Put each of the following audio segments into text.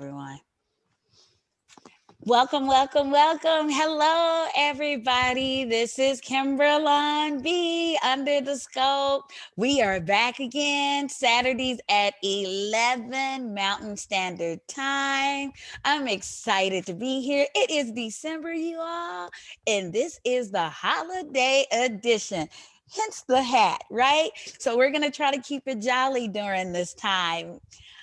Everyone. Welcome, welcome, welcome. Hello, everybody. This is Kimberlyn B. Under the Scope. We are back again Saturdays at 11 Mountain Standard Time. I'm excited to be here. It is December, you all, and this is the holiday edition. Hence the hat, right? So we're going to try to keep it jolly during this time.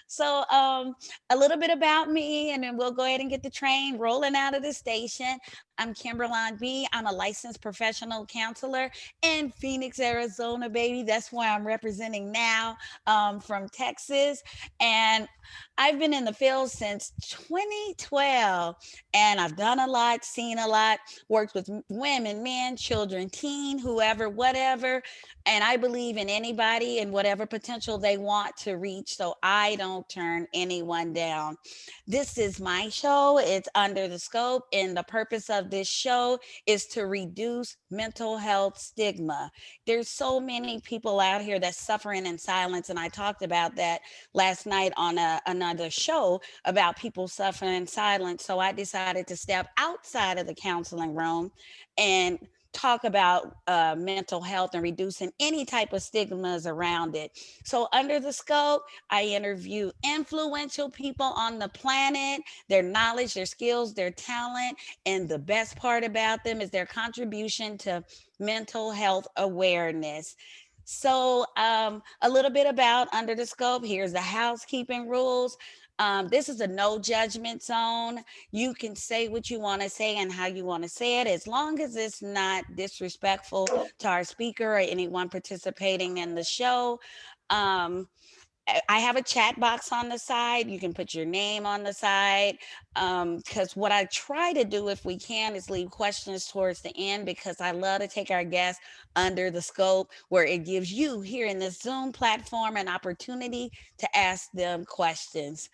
So, a little bit about me, and then we'll go ahead and get the train rolling out of the station. I'm Kimberlyn B. I'm a licensed professional counselor in Phoenix, Arizona, baby. That's where I'm representing now, from Texas. And I've been in the field since 2012, and I've done a lot, seen a lot, worked with women, men, children, teen, whoever, whatever. And I believe in anybody and whatever potential they want to reach. So I don't turn anyone down. This is my show. It's Under the Scope. And the purpose of this show is to reduce mental health stigma. There's so many people out here that's suffering in silence. And I talked about that last night on another show about people suffering in silence. So I decided to step outside of the counseling room and talk about mental health and reducing any type of stigmas around it. So, under the scope, I interview influential people on the planet, their knowledge, their skills, their talent, and the best part about them is their contribution to mental health awareness. So, a little bit about Under the Scope. Here's the housekeeping rules. This is a no judgment zone. You can say what you want to say and how you want to say it, as long as it's not disrespectful to our speaker or anyone participating in the show. Um, I have a chat box on the side. You can put your name on the side. Because what I try to do, if we can, is leave questions towards the end because I love to take our guests under the scope where it gives you here in this Zoom platform an opportunity to ask them questions.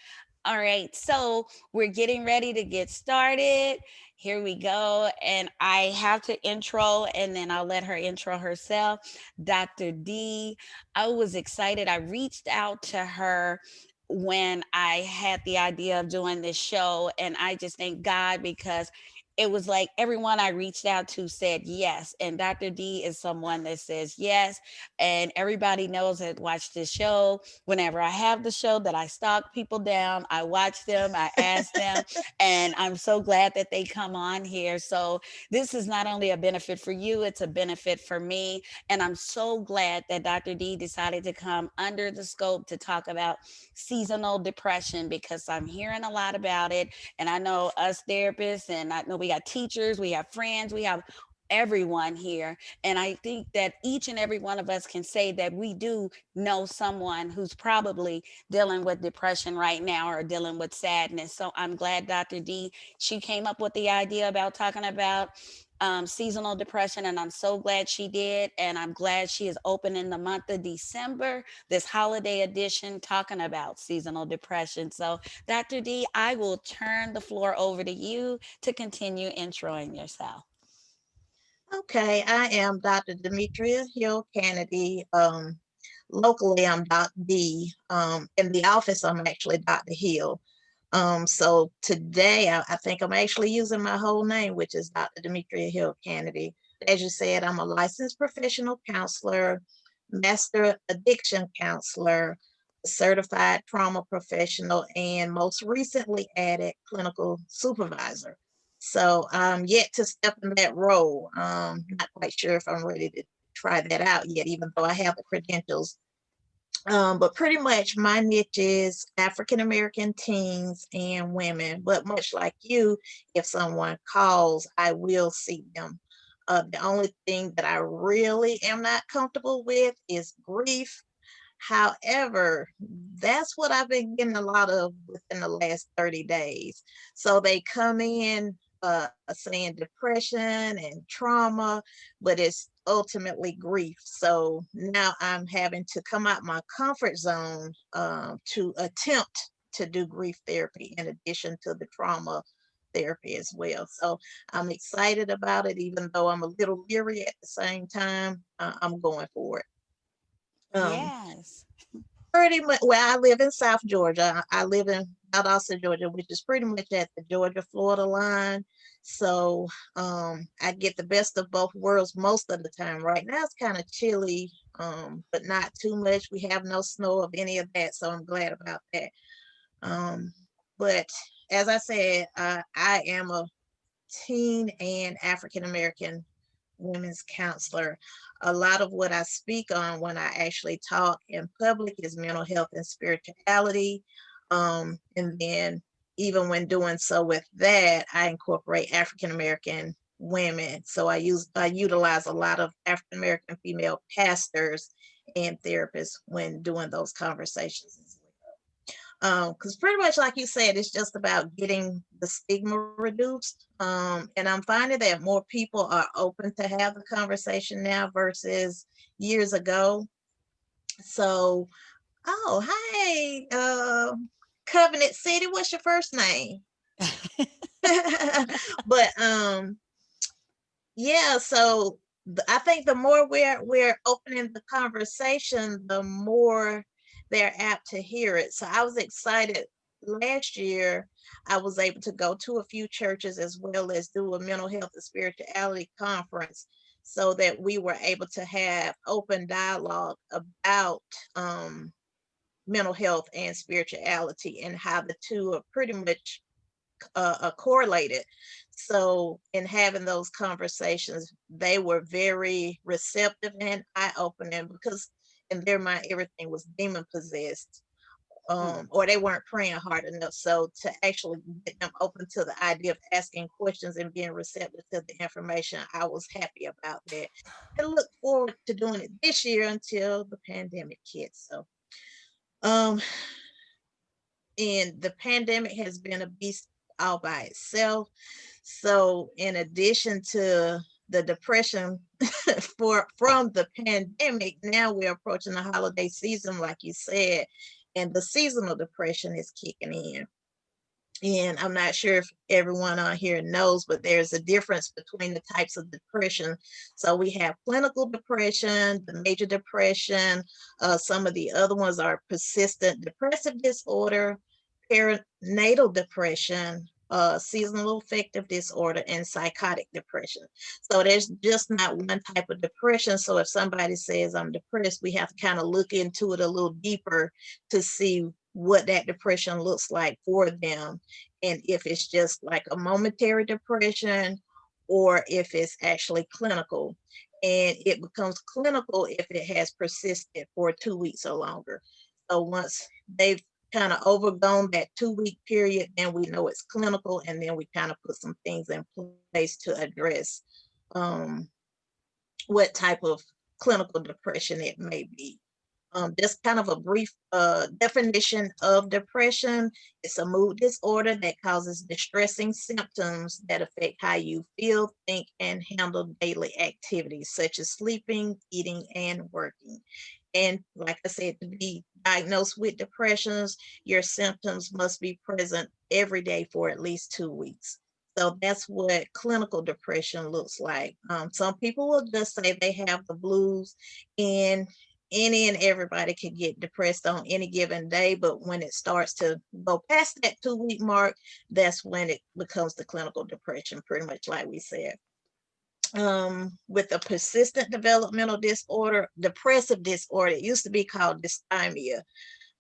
All right, so we're getting ready to get started. Here we go. And I have to intro, and then I'll let her intro herself. Dr. D. I was excited. I reached out to her when I had the idea of doing this show, and I just thank God because it was like everyone I reached out to said yes. And Dr. D is someone that says yes. And everybody knows that watch this show. Whenever I have the show that I stalk people down, I watch them, I ask them, and I'm so glad that they come on here. So this is not only a benefit for you, it's a benefit for me. And I'm so glad that Dr. D decided to come under the scope to talk about seasonal depression because I'm hearing a lot about it. And I know us therapists, and I know we got teachers, we have friends, we have everyone here. And I think that each and every one of us can say that we do know someone who's probably dealing with depression right now or dealing with sadness. So I'm glad Dr. D, she came up with the idea about talking about seasonal depression, and I'm so glad she did. And I'm glad she is open in the month of December, this holiday edition, talking about seasonal depression. So, Dr. D, I will turn the floor over to you to continue introing yourself. Okay, I am Dr. Demetria Hill Cannady. Locally, I'm Doc D. In the office, I'm actually Dr. Hill. So today, I think I'm actually using my whole name, which is Dr. Demetria Hill Cannady. As you said, I'm a licensed professional counselor, master addiction counselor, certified trauma professional, and most recently added clinical supervisor. So I'm yet to step in that role. Not quite sure if I'm ready to try that out yet, even though I have the credentials. But pretty much my niche is African American teens and women. But much like you, if someone calls, I will see them. The only thing that I really am not comfortable with is grief. However, that's what I've been getting a lot of within the last 30 days. So they come in saying depression and trauma, but it's ultimately grief. So now I'm having to come out my comfort zone to attempt to do grief therapy in addition to the trauma therapy as well. So I'm excited about it, even though I'm a little leery at the same time. I'm going for it. Um, Yes. Pretty much. Well, I live in South Georgia. I live in Valdosta, Georgia, which is pretty much at the Georgia-Florida line. So I get the best of both worlds most of the time. Right now it's kind of chilly, but not too much. We have no snow of any of that, so I'm glad about that. Um, but as I said, I am a teen and African American women's counselor. A lot of what I speak on when I actually talk in public is mental health and spirituality. And then even when doing so with that, I incorporate African American women. So I utilize a lot of African American female pastors and therapists when doing those conversations as well. Because pretty much like you said, it's just about getting the stigma reduced. And I'm finding that more people are open to have the conversation now versus years ago. So, oh, hey, Covenant City, what's your first name? But yeah, so I think the more we're opening the conversation, the more they're apt to hear it. So I was excited last year. I was able to go to a few churches as well as do a mental health and spirituality conference so that we were able to have open dialogue about mental health and spirituality and how the two are pretty much correlated. So, in having those conversations, they were very receptive and eye opening because in their mind, everything was demon possessed. Or they weren't praying hard enough. So, to actually get them open to the idea of asking questions and being receptive to the information, I was happy about that and look forward to doing it this year until the pandemic hit. So, um, and the pandemic has been a beast all by itself. So, in addition to the depression from the pandemic, now we're approaching the holiday season, like you said, and the seasonal depression is kicking in. And I'm not sure if everyone on here knows, but there's a difference between the types of depression. So we have clinical depression, the major depression. Some of the other ones are persistent depressive disorder, perinatal depression, seasonal affective disorder, and psychotic depression. So there's just not one type of depression. So if somebody says I'm depressed, we have to kind of look into it a little deeper to see what that depression looks like for them, and if it's just like a momentary depression or if it's actually clinical. And it becomes clinical if it has persisted for 2 weeks or longer. So once they've kind of overgone that 2 week period, then we know it's clinical, and then we kind of put some things in place to address um, what type of clinical depression it may be. Just kind of a brief definition of depression. It's a mood disorder that causes distressing symptoms that affect how you feel, think, and handle daily activities such as sleeping, eating, and working. And like I said, to be diagnosed with depressions, your symptoms must be present every day for at least 2 weeks. So that's what clinical depression looks like. Some people will just say they have the blues, and any and everybody can get depressed on any given day. But when it starts to go past that 2 week mark, that's when it becomes the clinical depression, pretty much like we said. With a persistent developmental disorder, depressive disorder, it used to be called dysthymia,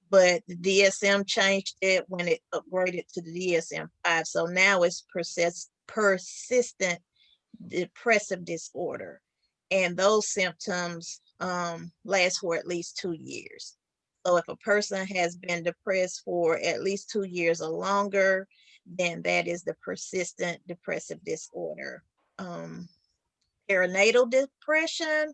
but the DSM changed it when it upgraded to the DSM-5. So now it's persistent depressive disorder. And those symptoms last for at least 2 years. So if a person has been depressed for at least 2 years or longer, then that is the persistent depressive disorder. Perinatal depression.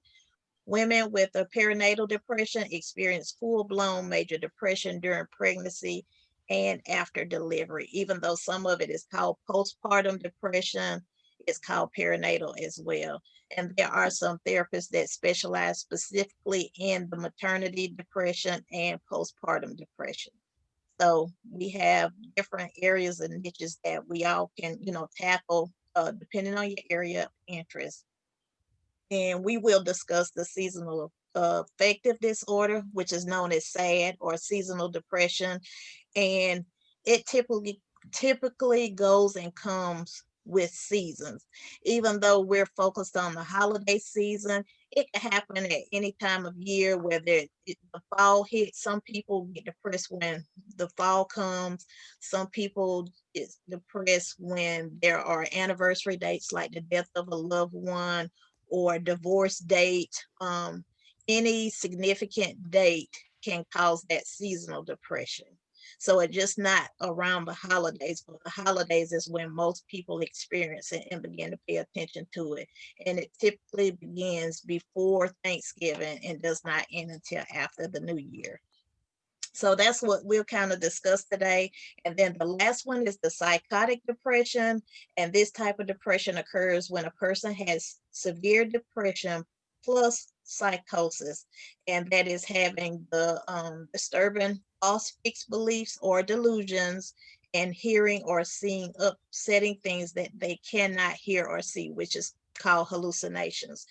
Women with a perinatal depression experience full-blown major depression during pregnancy and after delivery. Even though some of it is called postpartum depression, it's called perinatal as well. And there are some therapists that specialize specifically in the maternity depression and postpartum depression. So we have different areas and niches that we all can, tackle depending on your area of interest. And we will discuss the seasonal affective disorder, which is known as SAD or seasonal depression. And it typically goes and comes with seasons. Even though we're focused on the holiday season, it can happen at any time of year, whether the fall hits. Some people get depressed when the fall comes. Some people get depressed when there are anniversary dates like the death of a loved one or divorce date. Any significant date can cause that seasonal depression. So it's just not around the holidays, but the holidays is when most people experience it and begin to pay attention to it. And it typically begins before Thanksgiving and does not end until after the new year. So that's what we'll kind of discuss today. And then the last one is the psychotic depression. And this type of depression occurs when a person has severe depression plus psychosis, and that is having the disturbing false fixed beliefs or delusions and hearing or seeing upsetting things that they cannot hear or see, which is called hallucinations.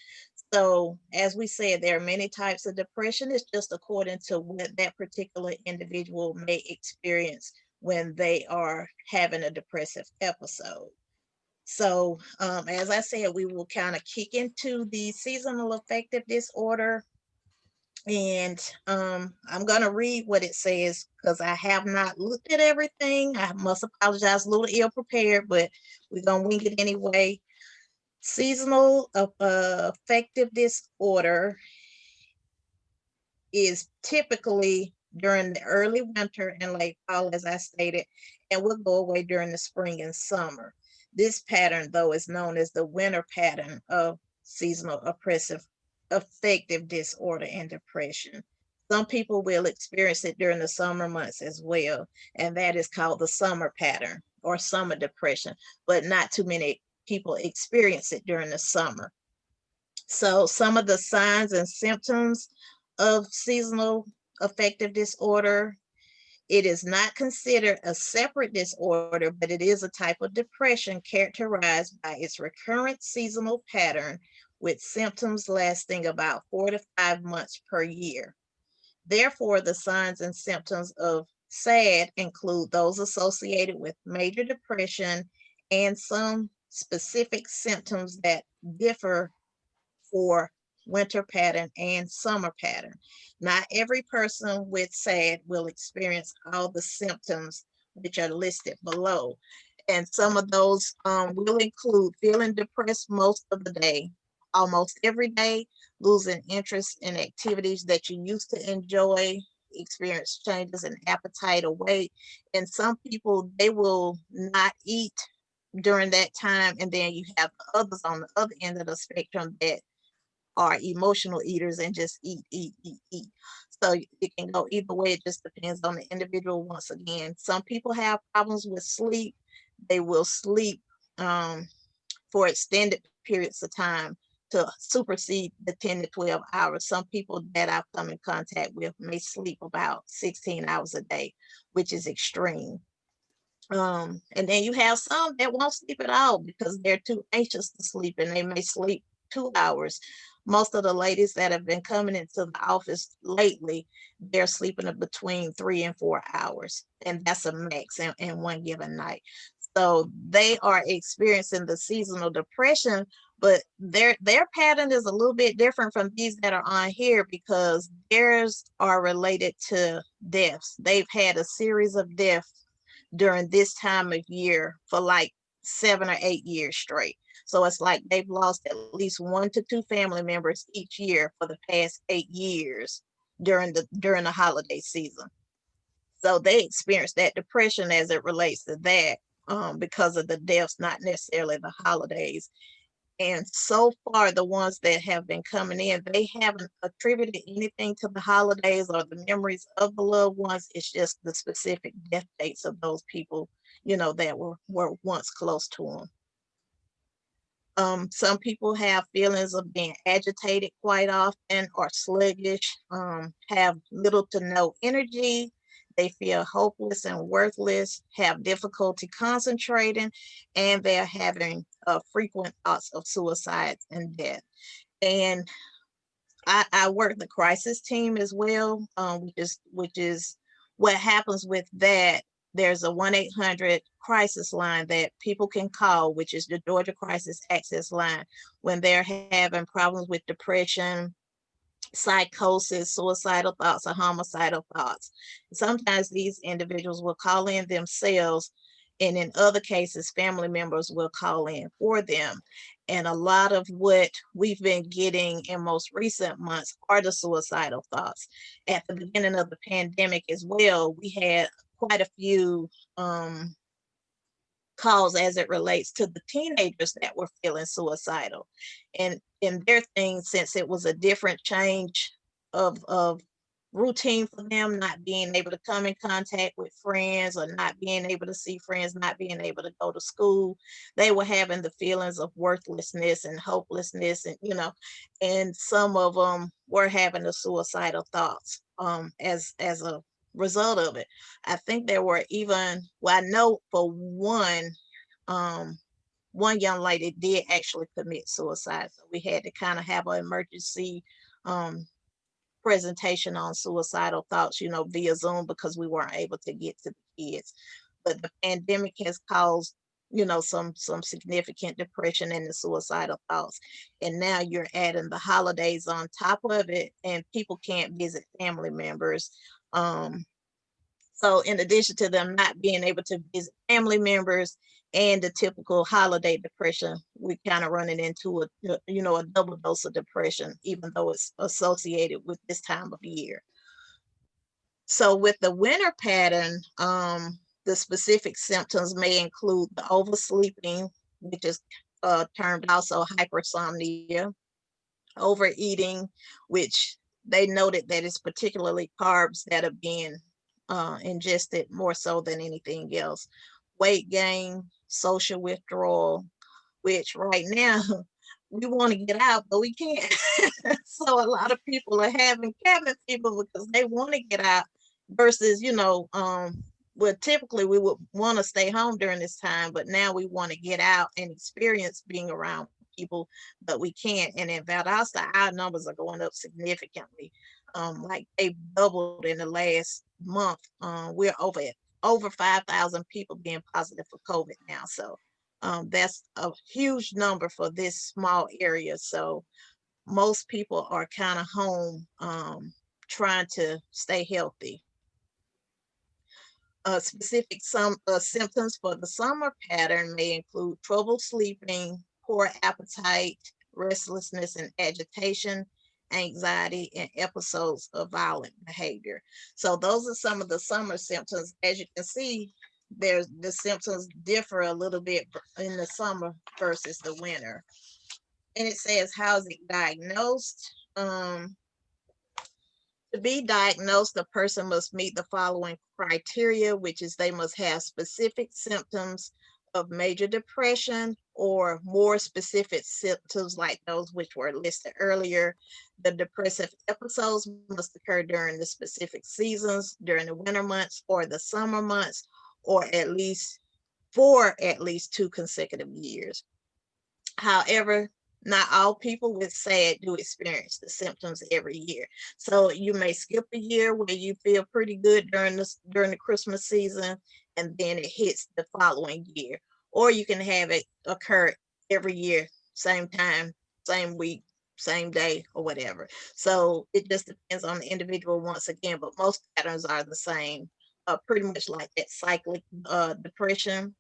So, as we said, there are many types of depression. It's just according to what that particular individual may experience when they are having a depressive episode. So, as I said, we will kind of kick into the seasonal affective disorder. And I'm going to read what it says because I have not looked at everything. I must apologize, a little ill prepared, but we're going to wing it anyway. Seasonal affective disorder is typically during the early winter and late fall, as I stated, and will go away during the spring and summer. This pattern, though, is known as the winter pattern of seasonal oppressive affective disorder and depression. Some people will experience it during the summer months as well, and that is called the summer pattern or summer depression, but not too many people experience it during the summer. So some of the signs and symptoms of seasonal affective disorder, it is not considered a separate disorder, but it is a type of depression characterized by its recurrent seasonal pattern with symptoms lasting about 4 to 5 months per year. Therefore, the signs and symptoms of SAD include those associated with major depression and some specific symptoms that differ for winter pattern and summer pattern. Not every person with SAD will experience all the symptoms which are listed below. And some of those will include feeling depressed most of the day, almost every day, losing interest in activities that you used to enjoy, experience changes in appetite or weight. And some people, they will not eat during that time. And then you have others on the other end of the spectrum that are emotional eaters and just eat, eat, eat, eat. So it can go either way. It just depends on the individual. Once again, some people have problems with sleep. They will sleep for extended periods of time to supersede the 10 to 12 hours. Some people that I've come in contact with may sleep about 16 hours a day, which is extreme. And then you have some that won't sleep at all because they're too anxious to sleep and they may sleep 2 hours. Most of the ladies that have been coming into the office lately, they're sleeping between 3 and 4 hours, and that's a max in one given night. So they are experiencing the seasonal depression, but their pattern is a little bit different from these that are on here because theirs are related to deaths. They've had a series of deaths during this time of year for like 7 or 8 years straight. So it's like they've lost at least 1 to 2 family members each year for the past 8 years during the holiday season. So they experience that depression as it relates to that because of the deaths, not necessarily the holidays. And so far, the ones that have been coming in, they haven't attributed anything to the holidays or the memories of the loved ones. It's just the specific death dates of those people, that were once close to them. Some people have feelings of being agitated quite often or sluggish, have little to no energy. They feel hopeless and worthless, have difficulty concentrating, and they're having frequent thoughts of suicide and death. And I work the crisis team as well, which is what happens with that. there's a 1-800 crisis line that people can call, which is the Georgia Crisis Access Line, when they're having problems with depression, psychosis, suicidal thoughts, or homicidal thoughts. Sometimes these individuals will call in themselves, and in other cases, family members will call in for them. And a lot of what we've been getting in most recent months are the suicidal thoughts. At the beginning of the pandemic as well, we had quite a few calls as it relates to the teenagers that were feeling suicidal. And their thing, since it was a different change of routine for them, not being able to come in contact with friends or not being able to see friends, not being able to go to school, they were having the feelings of worthlessness and hopelessness, and and some of them were having the suicidal thoughts as a result of it. I think there were even, well, I know for um, one young lady did actually commit suicide. So we had to kind of have an emergency um, presentation on suicidal thoughts, via Zoom, because we weren't able to get to the kids. But the pandemic has caused, some significant depression and the suicidal thoughts. And now you're adding the holidays on top of it, and people can't visit family members. Um, so in addition to them not being able to visit family members and the typical holiday depression, we kind of running into a double dose of depression, even though it's associated with this time of year. So with the winter pattern, the specific symptoms may include the oversleeping, which is termed also hypersomnia, overeating, which they noted that it's particularly carbs that are being ingested more so than anything else. Weight gain, social withdrawal, which right now we want to get out, but we can't. So a lot of people are having cabin fever because they want to get out versus, well, typically we would want to stay home during this time, but now we want to get out and experience being around people, but we can't. And in Valdosta, our numbers are going up significantly. Like they doubled in the last month. We're over 5,000 people being positive for COVID now. So that's a huge number for this small area. So most people are kind of home, trying to stay healthy. Specific symptoms for the summer pattern may include trouble sleeping, poor appetite, restlessness and agitation, anxiety, and episodes of violent behavior. So those are some of the summer symptoms. As you can see, the symptoms differ a little bit in the summer versus the winter. And it says, how's it diagnosed? To be diagnosed, the person must meet the following criteria, which is they must have specific symptoms of major depression or more specific symptoms like those which were listed earlier. The depressive episodes must occur during the specific seasons, during the winter months or the summer months, or at least for at least 2 consecutive years. However, not all people with SAD do experience the symptoms every year. So you may skip a year where you feel pretty good during the Christmas season, and then it hits the following year. Or you can have it occur every year, same time, same week, same day, or whatever. So it just depends on the individual once again, but most patterns are the same. Pretty much like that cyclic depression,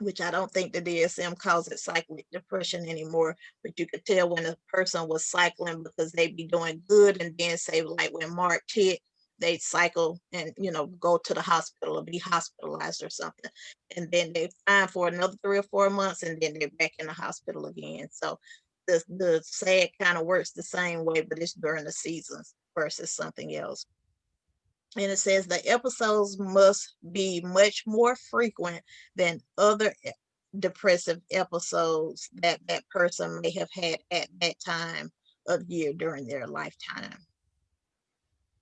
which I don't think the DSM calls it cyclic depression anymore, but you could tell when a person was cycling because they'd be doing good, and then say like when March hit, they'd cycle and go to the hospital or be hospitalized or something. And then they're fine for another 3 or 4 months, and then they're back in the hospital again. So the SAD kind of works the same way, but it's during the seasons versus something else. And it says the episodes must be much more frequent than other depressive episodes that that person may have had at that time of year during their lifetime.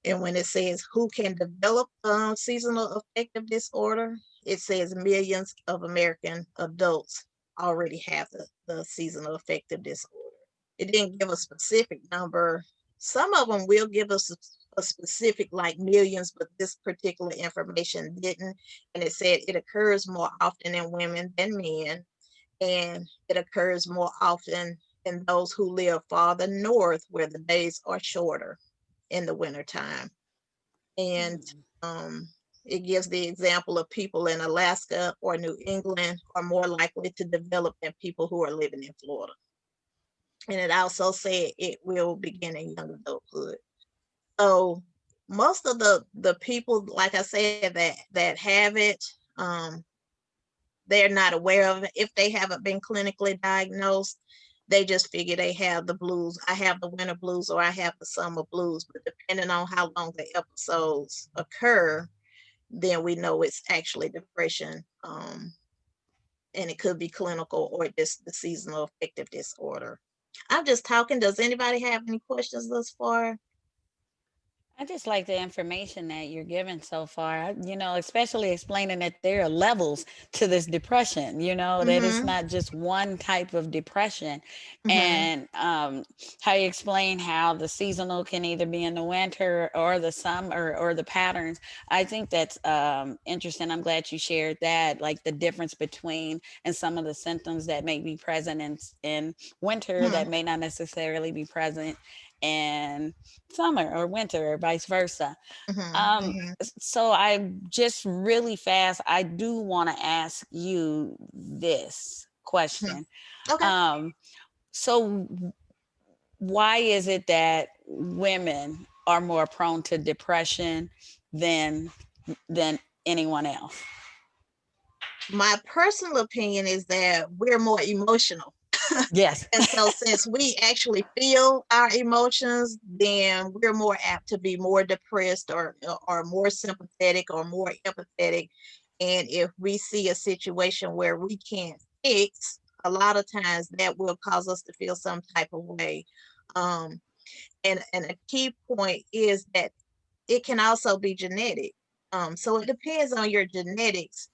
And when it says who can develop seasonal affective disorder, it says millions of American adults already have the seasonal affective disorder. It didn't give a specific number. Some of them will give us a specific like millions, but this particular information didn't. And it said it occurs more often in women than men, and it occurs more often in those who live farther north where the days are shorter in the wintertime. And it gives the example of people in Alaska or New England are more likely to develop than people who are living in Florida. And it also said it will begin in young adulthood. So most of the people, like I said, that have it, they're not aware of it. If they haven't been clinically diagnosed, they just figure they have the blues. I have the winter blues or I have the summer blues. But depending on how long the episodes occur, then we know it's actually depression. And it could be clinical or just the seasonal affective disorder. I'm just talking. Does anybody have any questions thus far? I just like the information that you're giving so far, especially explaining that there are levels to this depression, that it's Mm-hmm. not just one type of depression. Mm-hmm. And how you explain how the seasonal can either be in the winter or the summer or the patterns. I think that's interesting. I'm glad you shared that, like the difference between and some of the symptoms that may be present in winter Mm-hmm. that may not necessarily be present in summer or winter or vice versa. Um, Mm-hmm. so I just really fast, I do want to ask you this Mm-hmm. question. Okay. Um, so why is it that women are more prone to depression than than anyone else? My personal opinion is that we're more emotional. Yes. And so since we actually feel our emotions, then we're more apt to be more depressed or more sympathetic or more empathetic. And if we see a situation where we can't fix, a lot of times that will cause us to feel some type of way. Um, and a key point is that it can also be genetic. So it depends on your genetics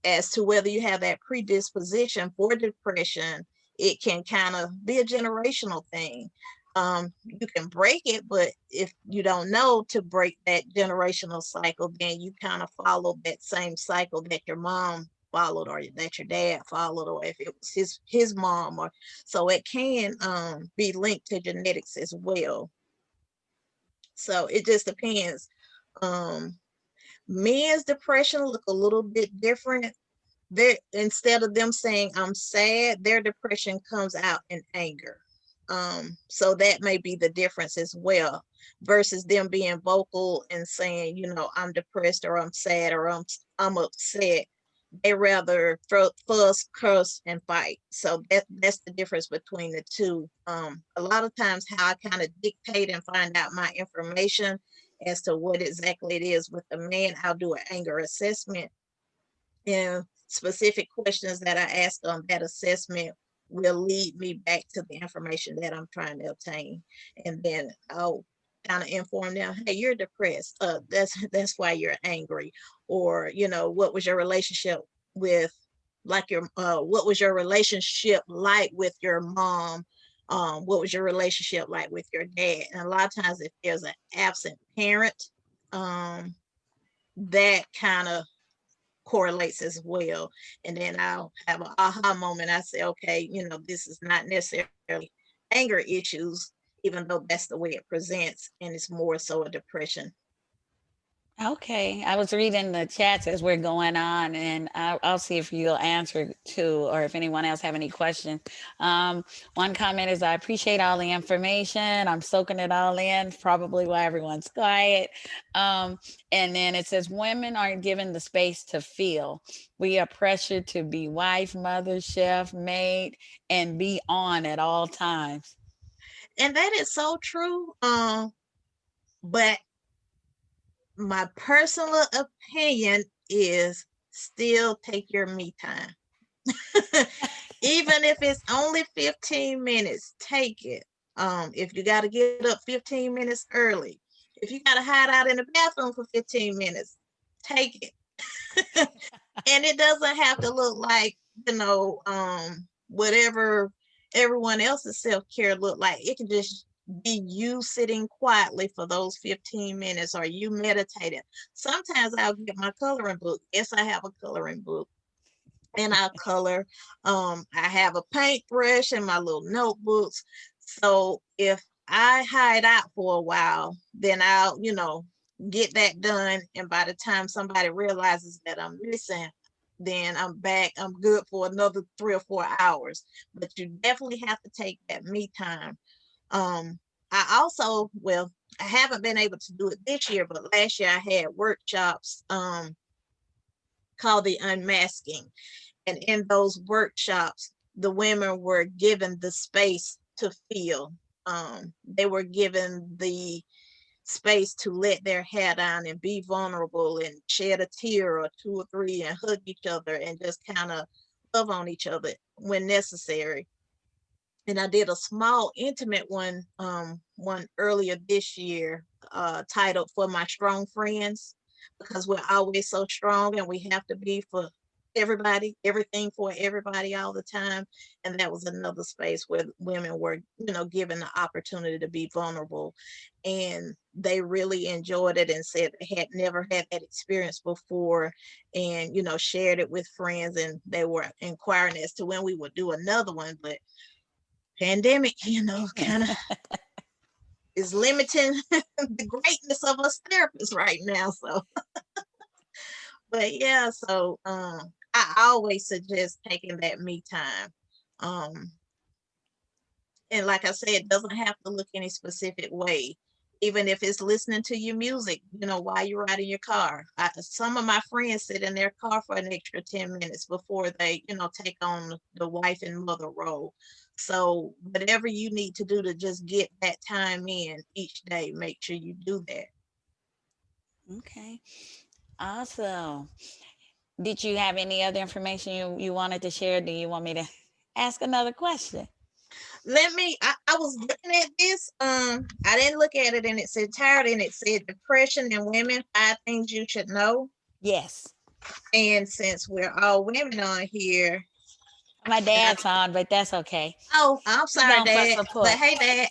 as to whether you have that predisposition for depression. It can kind of be a generational thing. You can break it, but if you don't know to break that generational cycle, then you kind of follow that same cycle that your mom followed or that your dad followed, or if it was his mom, or so it can be linked to genetics as well. So it just depends. um Men's depression look a little bit different. They, instead of them saying I'm sad, their depression comes out in anger. So that may be the difference as well, versus them being vocal and saying, I'm depressed or I'm sad or I'm upset. They rather fuss, curse, and fight. So that's the difference between the two. A lot of times, how I kind of dictate and find out my information as to what exactly it is with the man, I'll do an anger assessment, and specific questions that I ask on that assessment will lead me back to the information that I'm trying to obtain. And then I'll kind of inform them, hey, you're depressed. That's why you're angry. Or, what was your relationship with like your what was your relationship like with your mom? What was your relationship like with your dad? And a lot of times if there's an absent parent, that kind of correlates as well. And then I'll have an aha moment. I say, okay, this is not necessarily anger issues, even though that's the way it presents, and it's more so a depression. Okay, I was reading the chats as we're going on, and I'll see if you'll answer too, or if anyone else have any questions. One comment is, "I appreciate all the information. I'm soaking it all in. Probably why everyone's quiet." Um, and then it says, "Women aren't given the space to feel. We are pressured to be wife, mother, chef, maid, and be on at all times." And that is so true. But my personal opinion is still take your me time. Even if it's only 15 minutes, take it. If you got to get up 15 minutes early, if you got to hide out in the bathroom for 15 minutes, take it. And it doesn't have to look like, whatever everyone else's self-care look like. It can just be you sitting quietly for those 15 minutes, or you meditating. Sometimes I'll get my coloring book. Yes, I have a coloring book, and I'll color. I have a paintbrush and my little notebooks. So if I hide out for a while, then I'll, get that done. And by the time somebody realizes that I'm missing, then I'm back. I'm good for another 3 or 4 hours. But you definitely have to take that me time. Um, I also, well, I haven't been able to do it this year, but last year I had workshops called the Unmasking. And in those workshops, the women were given the space to feel. They were given the space to let their hair down and be vulnerable and shed a tear or two or three and hug each other and just kind of love on each other when necessary. And I did a small intimate one earlier this year, titled "For My Strong Friends," because we're always so strong and we have to be for everybody, everything for everybody all the time. And that was another space where women were, given the opportunity to be vulnerable, and they really enjoyed it and said they had never had that experience before, and shared it with friends, and they were inquiring as to when we would do another one. But pandemic, kind of is limiting the greatness of us therapists right now. So, but yeah, so I always suggest taking that me time. Um, and like I said, it doesn't have to look any specific way. Even if it's listening to your music, while you're riding your car. Some of my friends sit in their car for an extra 10 minutes before they, take on the wife and mother role. So whatever you need to do to just get that time in each day, make sure you do that. Okay. Awesome. Did you have any other information you wanted to share? Do you want me to ask another question? I was looking at this. I didn't look at it in its entirety, and it said depression in women, 5 things you should know. Yes. And since we're all women on here, My and I, dad's on, but that's okay. oh, I'm He's sorry, on for Dad, but support. hey, Dad.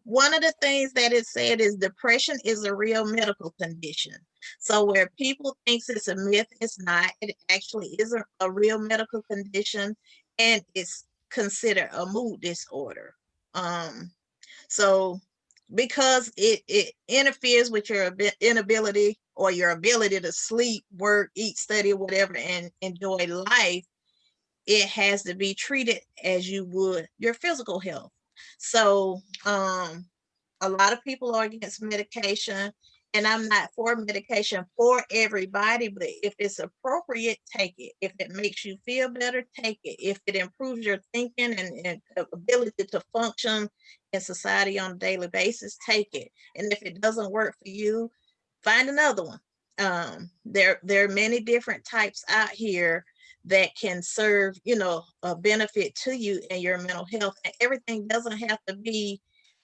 One of the things that it said is depression is a real medical condition. So where people thinks it's a myth, it's not. It actually is a real medical condition, and it's considered a mood disorder. Um, so because it interferes with your inability or your ability to sleep, work, eat, study, whatever, and enjoy life, it has to be treated as you would your physical health. So a lot of people are against medication, and I'm not for medication for everybody, but if it's appropriate, take it. If it makes you feel better, take it. If it improves your thinking and ability to function in society on a daily basis, take it. And if it doesn't work for you, find another one. There are many different types out here that can serve, a benefit to you and your mental health. And everything doesn't have to be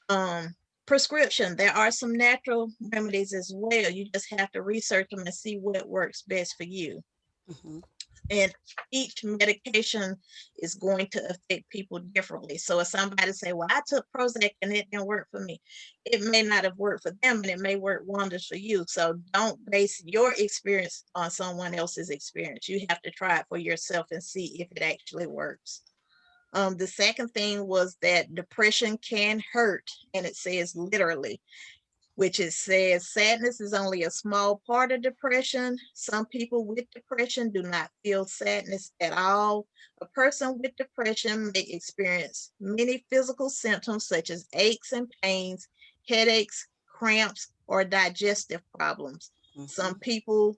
um, prescription. There are some natural remedies as well. You just have to research them and see what works best for you. Mhm. And each medication is going to affect people differently. So if somebody say, well, I took Prozac and it didn't work for me, it may not have worked for them, and it may work wonders for you. So don't base your experience on someone else's experience. You have to try it for yourself and see if it actually works. The second thing was that depression can hurt, and it says literally, which it says sadness is only a small part of depression. Some people with depression do not feel sadness at all. A person with depression may experience many physical symptoms such as aches and pains, headaches, cramps, or digestive problems. Mhm. Some people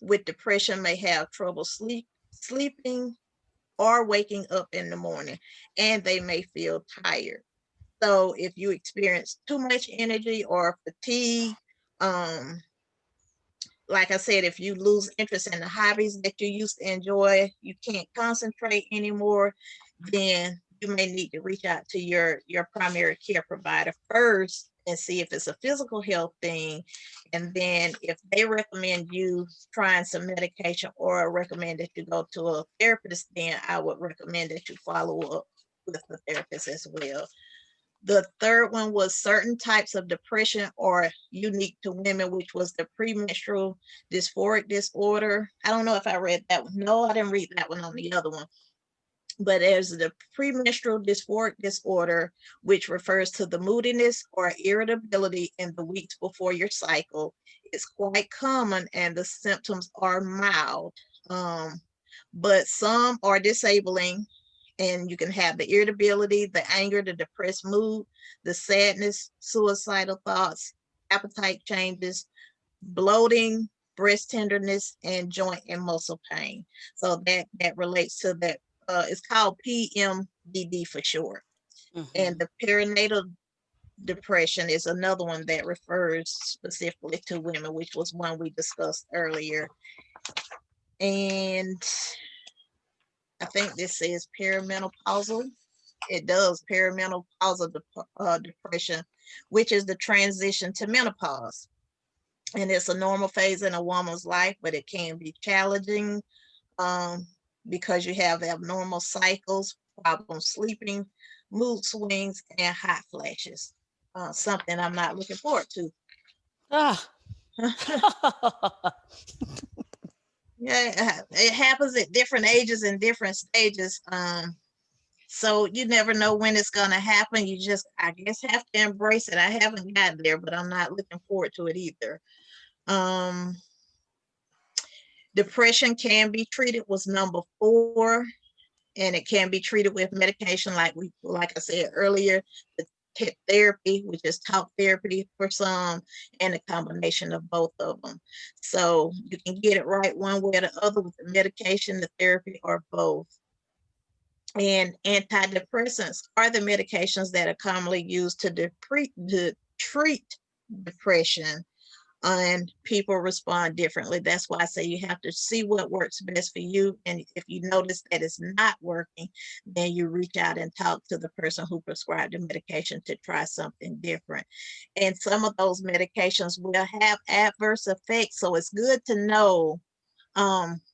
with depression may have trouble sleeping, or waking up in the morning, and they may feel tired. So if you experience too much energy or fatigue, um, like I said, if you lose interest in the hobbies that you used to enjoy, you can't concentrate anymore, then you may need to reach out to your primary care provider first and see if it's a physical health thing. And then if they recommend you trying some medication or recommend that you go to a therapist, then I would recommend that you follow up. with the therapist as well. The third one was certain types of depression are unique to women, which was the premenstrual dysphoric disorder. I don't know if I read that one. No, I didn't read that one on the other one. But there's the premenstrual dysphoric disorder, which refers to the moodiness or irritability in the weeks before your cycle. It's quite common and the symptoms are mild, but some are disabling, and you can have the irritability, the anger, the depressed mood, the sadness, suicidal thoughts, appetite changes, bloating, breast tenderness, and joint and muscle pain. So that relates to that. It's called PMDD for short. And the perinatal depression is another one that refers specifically to women, which was one we discussed earlier. And I think this says perimenopausal. It does, perimenopausal depression, which is the transition to menopause. And it's a normal phase in a woman's life, but it can be challenging because you have abnormal cycles, problems sleeping, mood swings, and hot flashes. Something I'm not looking forward to. Ah. Yeah, it happens at different ages and different stages. So you never know when it's gonna happen. You just, I guess, have to embrace it. I haven't gotten there, but I'm not looking forward to it either. Depression can be treated was number 4, and it can be treated with medication, like I said earlier, the therapy, which is talk therapy for some, and a combination of both of them. So you can get it right one way or the other with the medication, the therapy, or both. And antidepressants are the medications that are commonly used to treat depression, and people respond differently. That's why I say you have to see what works best for you. And if you notice that it's not working, then you reach out and talk to the person who prescribed the medication to try something different. And some of those medications will have adverse effects. So it's good to know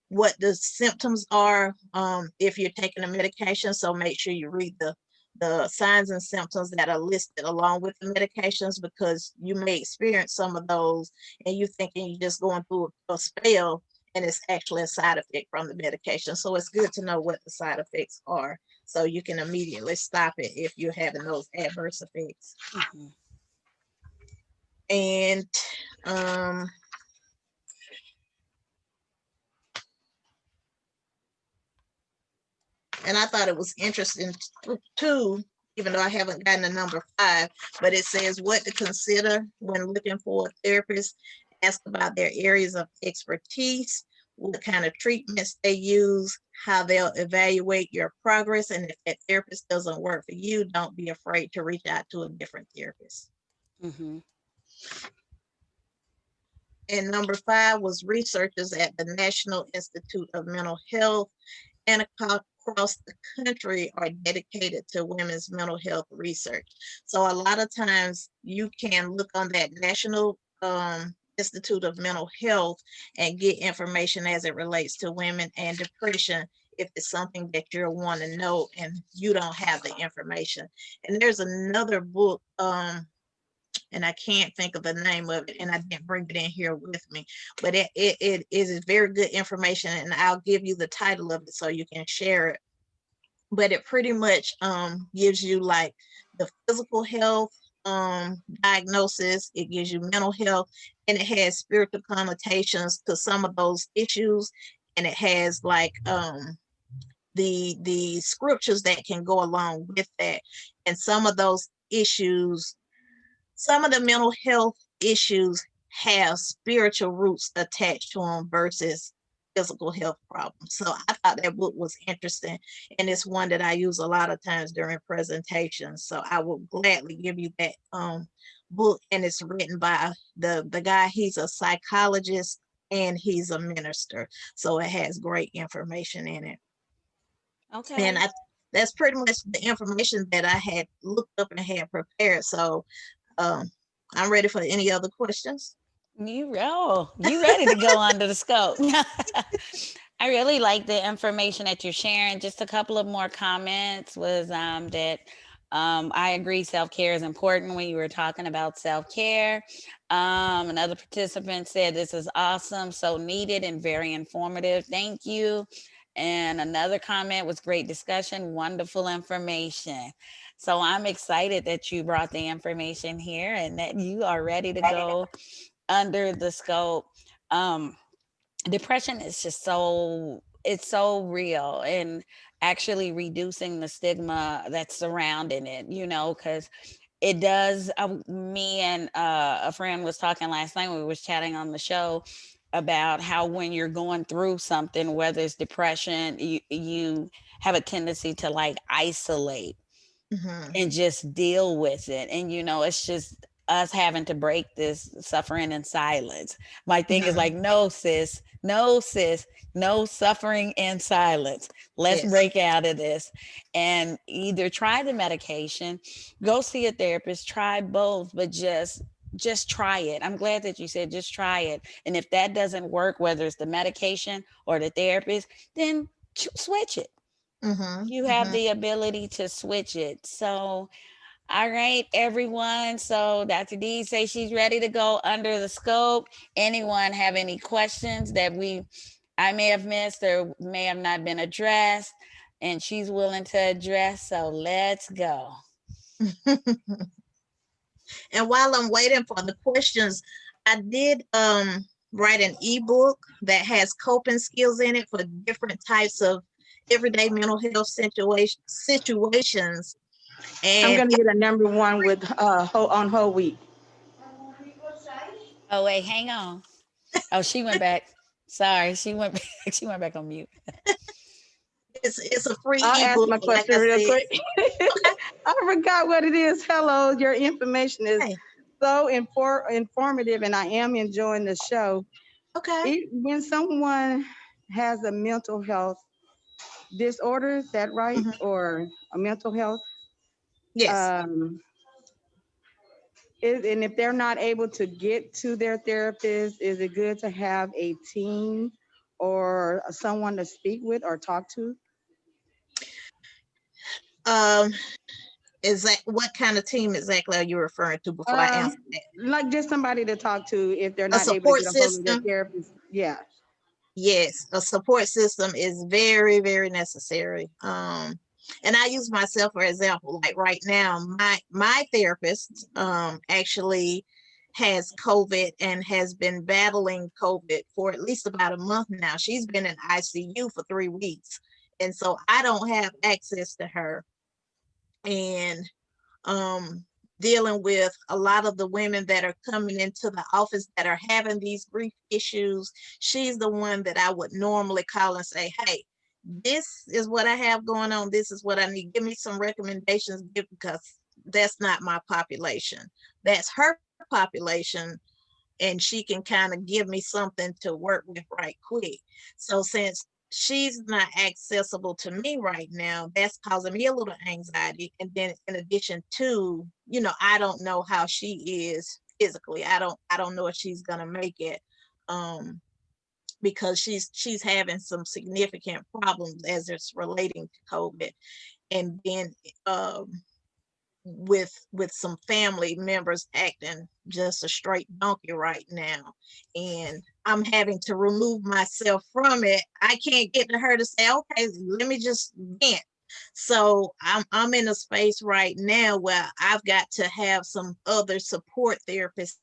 what the symptoms are if you're taking a medication. So make sure you read the signs and symptoms that are listed along with the medications, because you may experience some of those and you thinking you're just going through a spell, and it's actually a side effect from the medication. So it's good to know what the side effects are so you can immediately stop it if you're having those adverse effects. And I thought it was interesting too, even though I haven't gotten to number 5, but it says what to consider when looking for a therapist. Ask about their areas of expertise, what kind of treatments they use, how they'll evaluate your progress, and if that therapist doesn't work for you, don't be afraid to reach out to a different therapist. And number 5 was researchers at the National Institute of Mental Health and across the country are dedicated to women's mental health research. So a lot of times you can look on that National Institute of Mental Health and get information as it relates to women and depression if it's something that you want to know and you don't have the information. And there's another book, and I can't think of the name of it, and I didn't bring it in here with me, but it is very good information, and I'll give you the title of it so you can share it. But it pretty much gives you like the physical health diagnosis, it gives you mental health, and it has spiritual connotations to some of those issues, and it has like the scriptures that can go along with that. And some of those issues, some of the mental health issues have spiritual roots attached to them versus physical health problems. So I thought that book was interesting, and it's one that I use a lot of times during presentations. So I will gladly give you that book, and it's written by the guy. He's a psychologist and he's a minister, so it has great information in it. And that's pretty much the information that I had looked up and had prepared. So I'm ready for any other questions. You ready to go under the scope. I really like the information that you're sharing. Just a couple of more comments was that I agree self care is important when you were talking about self care. Another participant said this is awesome, so needed and very informative. Thank you. And another comment was great discussion, wonderful information. So I'm excited that you brought the information here and that you are ready to go under the scope. Um, Depression is just so it's so real, and actually reducing the stigma that's surrounding it, because it does. Me and a friend was talking last night, we was chatting on the show about how when you're going through something, whether it's depression, you have a tendency to like isolate Hmm. and just deal with it. And it's just us having to break this suffering in silence. My thing is Hmm. like, no, sis, no, sis, no suffering in silence. Let's Yes. break out of this and either try the medication, go see a therapist, try both, but just try it. I'm glad that you said just try it. And if that doesn't work, whether it's the medication or the therapist, then switch it. Hmm. You have Hmm. the ability to switch it. So, all right, everyone. So, Dr. D say she's ready to go under the scope. Anyone have any questions that I may have missed or may have not been addressed? And she's willing to address. So, let's go. And while I'm waiting for the questions, I did write an ebook that has coping skills in it for different types of everyday mental health situations. I'm And gonna get a number one with on whole wheat. Oh, wait, hang on. Oh, she went back. Sorry, she went back. She went back on mute. it's a free I'll ask ebook, my like question I real said. quick. Okay. I forgot what it is. Hello, your information is Hey, so informative, and I am enjoying the show. okay. When someone has a mental health disorder, is that right, Hmm. or a mental health? Yes. Um, and if they're not able to get to their therapist, is it good to have a team or someone to speak with or talk to? Um, is that what kind of team exactly are you referring to before I Um, answer that? like just somebody to talk to if they're A not able to support get a hold of their system. therapist. Yeah. Yes, a support system is very, very necessary. And I use myself for example. Like right now, my therapist actually has COVID and has been battling COVID for at least about a month now. She's been in ICU for 3 weeks, and so I don't have access to her. And um, dealing with a lot of the women that are coming into the office that are having these grief issues. She's the one that I would normally call and say, hey, this is what I have going on. This is what I need. Give me some recommendations because that's not my population. That's her population. And she can kind of give me something to work with right quick. So since she's not accessible to me right now, that's causing me a little anxiety. And then in addition to, I don't know how she is physically. I don't know if she's gonna make it. Because she's having some significant problems as it's relating to COVID. And then with some family members acting just a straight donkey right now, and I'm having to remove myself from it. I can't get to her to say, okay, let me just vent. So I'm in a space right now where I've got to have some other support therapists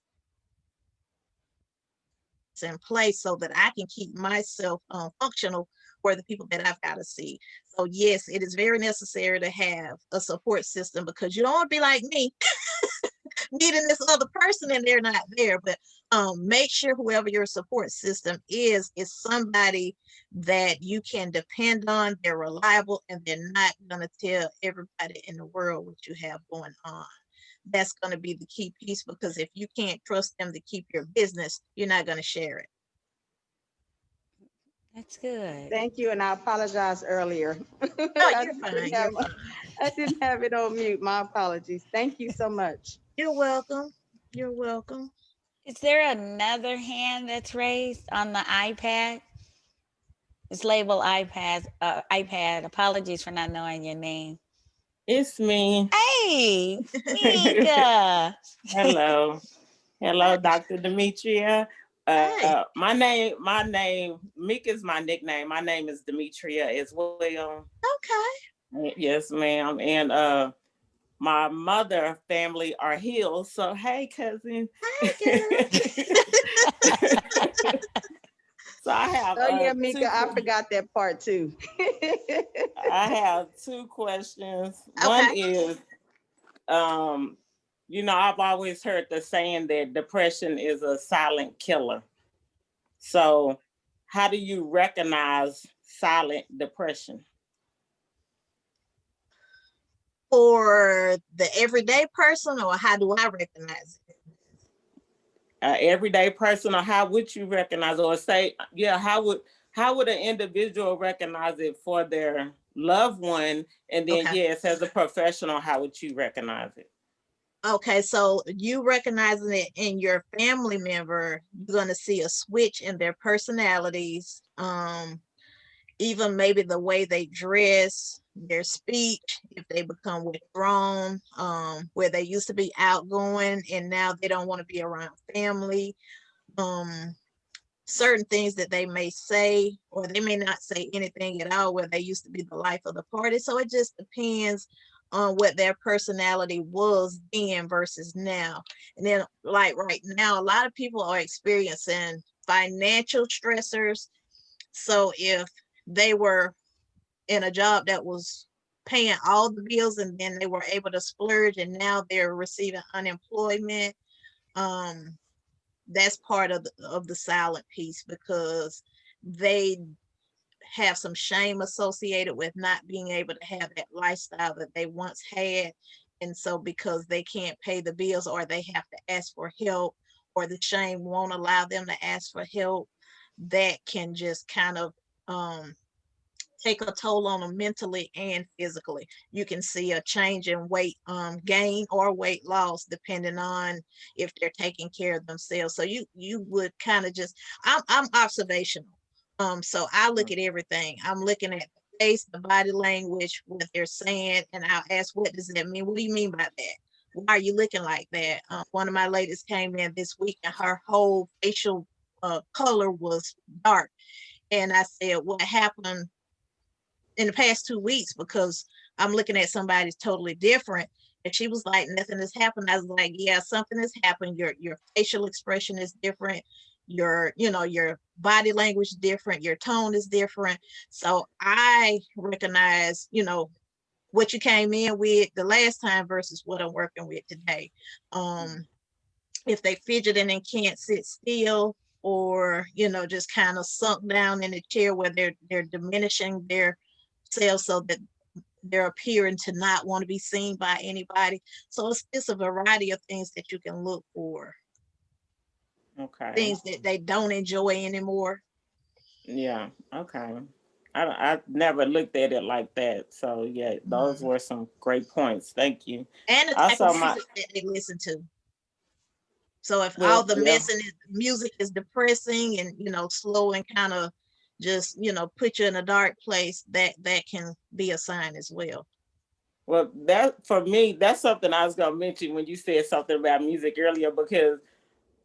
in place so that I can keep myself functional for the people that I've got to see. So yes, it is very necessary to have a support system because you don't want to be like me needing this other person and they're not there. But make sure whoever your support system is somebody that you can depend on. They're reliable and they're not going to tell everybody in the world what you have going on. That's going to be the key piece, because if you can't trust them to keep your business, you're not going to share it. That's good. Thank you, and I apologize earlier. No, I you're didn't fine. have You're fine. I didn't have it on mute. My apologies. Thank you so much. You're welcome. You're welcome. Is there another hand that's raised on the iPad? It's labeled iPad. iPad. Apologies for not knowing your name. It's me. Hey, Mika. Hello. Hello, Dr. Demetria. Hey, My name, Meek is my nickname. My name is Demetria as well. okay. Yes, ma'am. And my mother family are Hills. So hey, cousin. Hey, girl. So I have Oh yeah, two. Mika, I forgot that part too. I have two questions. One Okay. is, um, I've always heard the saying that depression is a silent killer. So, how do you recognize silent depression? For the everyday person, or how do I recognize it? Everyday person, or how would you recognize, or say, yeah, how would an individual recognize it for their loved one, and then Okay. yes, as a professional, how would you recognize it? Okay, so you recognizing it in your family member, you're gonna see a switch in their personalities, even maybe the way they dress, their speech, if they become withdrawn, where they used to be outgoing and now they don't want to be around family. Um, Certain things that they may say, or they may not say anything at all, where they used to be the life of the party. So it just depends on what their personality was then versus now. And then, like right now, a lot of people are experiencing financial stressors. So if they were in a job that was paying all the bills and then they were able to splurge and now they're receiving unemployment, um, that's part of the silent piece, because they have some shame associated with not being able to have that lifestyle that they once had. And so because they can't pay the bills, or they have to ask for help, or the shame won't allow them to ask for help, that can just kind of take a toll on them mentally and physically. You can see a change in weight gain or weight loss depending on if they're taking care of themselves. So you would kind of just, I'm observational. So I look at everything. I'm looking at the face, the body language, what they're saying, and I'll ask, what does that mean? What do you mean by that? Why are you looking like that? One of my ladies came in this week and her whole facial color was dark. And I said, what happened in the past 2 weeks? Because I'm looking at somebody's totally different. And she was like, nothing has happened. I was like, yeah, something has happened. Your facial expression is different. Your body language is different. Your tone is different. So I recognize, what you came in with the last time versus what I'm working with today. If they fidgeting and can't sit still, or just kind of sunk down in the chair where they're diminishing their selves so that they're appearing to not want to be seen by anybody. So it's a variety of things that you can look for, Okay. things that they don't enjoy anymore. Yeah. Okay. I never looked at it like that. So yeah, those Mhm. were some great points. Thank you. And the type Also, of my music that they listen to. So if all well, the yeah. music is depressing and slow and kind of just put you in a dark place, that can be a sign as well. Well, that for me, that's something I was gonna mention when you said something about music earlier, because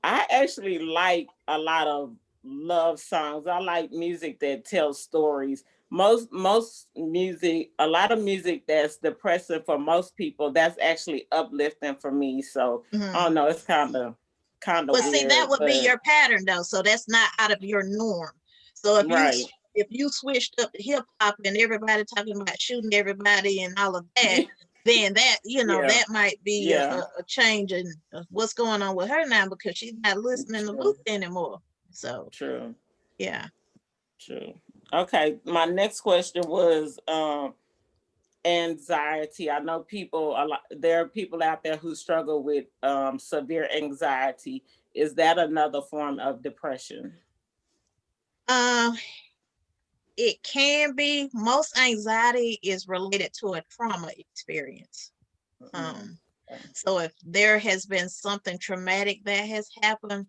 I actually like a lot of love songs. I like music that tells stories. Most music, a lot of music that's depressing for most people, that's actually uplifting for me. So I Mhm. don't know, it's kind of Well, see, that weird, would be but your pattern though. So that's not out of your norm. So right. if you switched up to hip hop and everybody talking about shooting everybody and all of that, then that Yeah. that might be Yeah. a change in what's going on with her now, because she's not listening to True. Luke anymore. So True. yeah. True. Okay. My next question was anxiety. I know people a lot, there are people out there who struggle with severe anxiety. Is that another form of depression? Um, it can be. Most anxiety is related to a trauma experience. Mm, Um, okay. so if there has been something traumatic that has happened,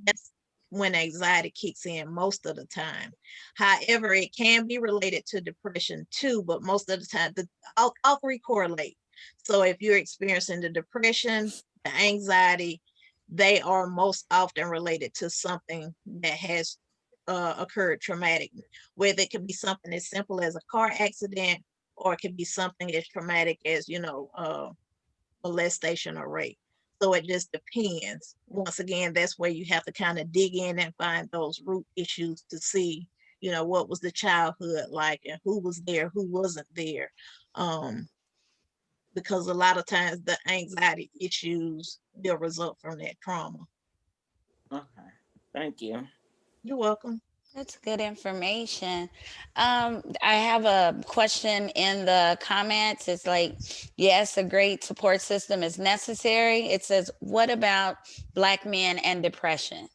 that's when anxiety kicks in most of the time. However, it can be related to depression too, but most of the time, all three correlate. So if you're experiencing the depression, the anxiety, they are most often related to something that has occurred traumatic, whether it could be something as simple as a car accident, or it could be something as traumatic as, molestation or rape. So it just depends. Once again, that's where you have to kind of dig in and find those root issues to see, what was the childhood like and who was there, who wasn't there. Um, because a lot of times the anxiety issues will result from that trauma. Okay. Thank you. You're welcome. That's good information. I have a question in the comments. It's like, yes, a great support system is necessary. It says, what about Black men and depression?